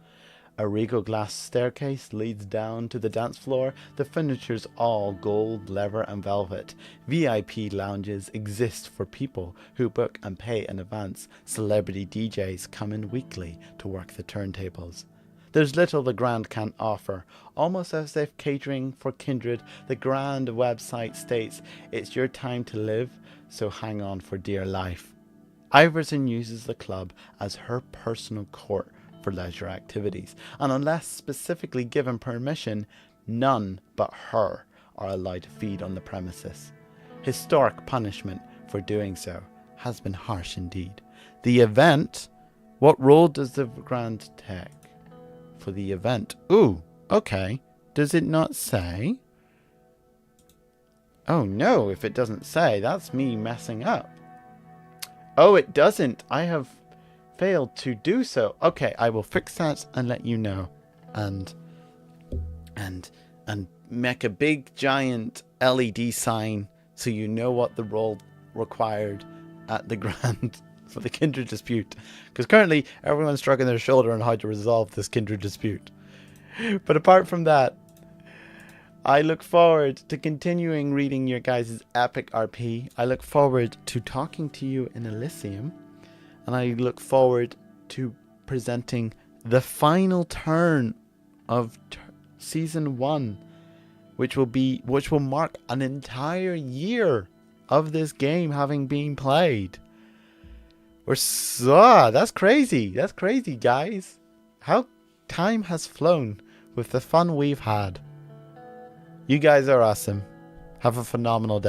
A regal glass staircase leads down to the dance floor. The furniture's all gold, leather and velvet. VIP lounges exist for people who book and pay in advance. Celebrity DJs come in weekly to work the turntables. There's little the Grand can't offer. Almost as if catering for Kindred, the Grand website states, it's your time to live, so hang on for dear life. Iverson uses the club as her personal court for leisure activities, and unless specifically given permission, none but her are allowed to feed on the premises. Historic punishment for doing so has been harsh indeed. The event, what role does the Grand take for the event? Ooh, okay. Does it not say? Oh no, if it doesn't say, that's me messing up. Oh, it doesn't. I have failed to do so. Okay, I will fix that and let you know. And make a big giant LED sign so you know what the role required at the Grand for the Kindred dispute. Because currently everyone's shrugging their shoulder on how to resolve this Kindred dispute. But apart from that, I look forward to continuing reading your guys' epic RP. I look forward to talking to you in Elysium. And I look forward to presenting the final turn of Season 1. Which will mark an entire year of this game having been played. That's crazy. That's crazy, guys. How time has flown with the fun we've had. You guys are awesome. Have a phenomenal day.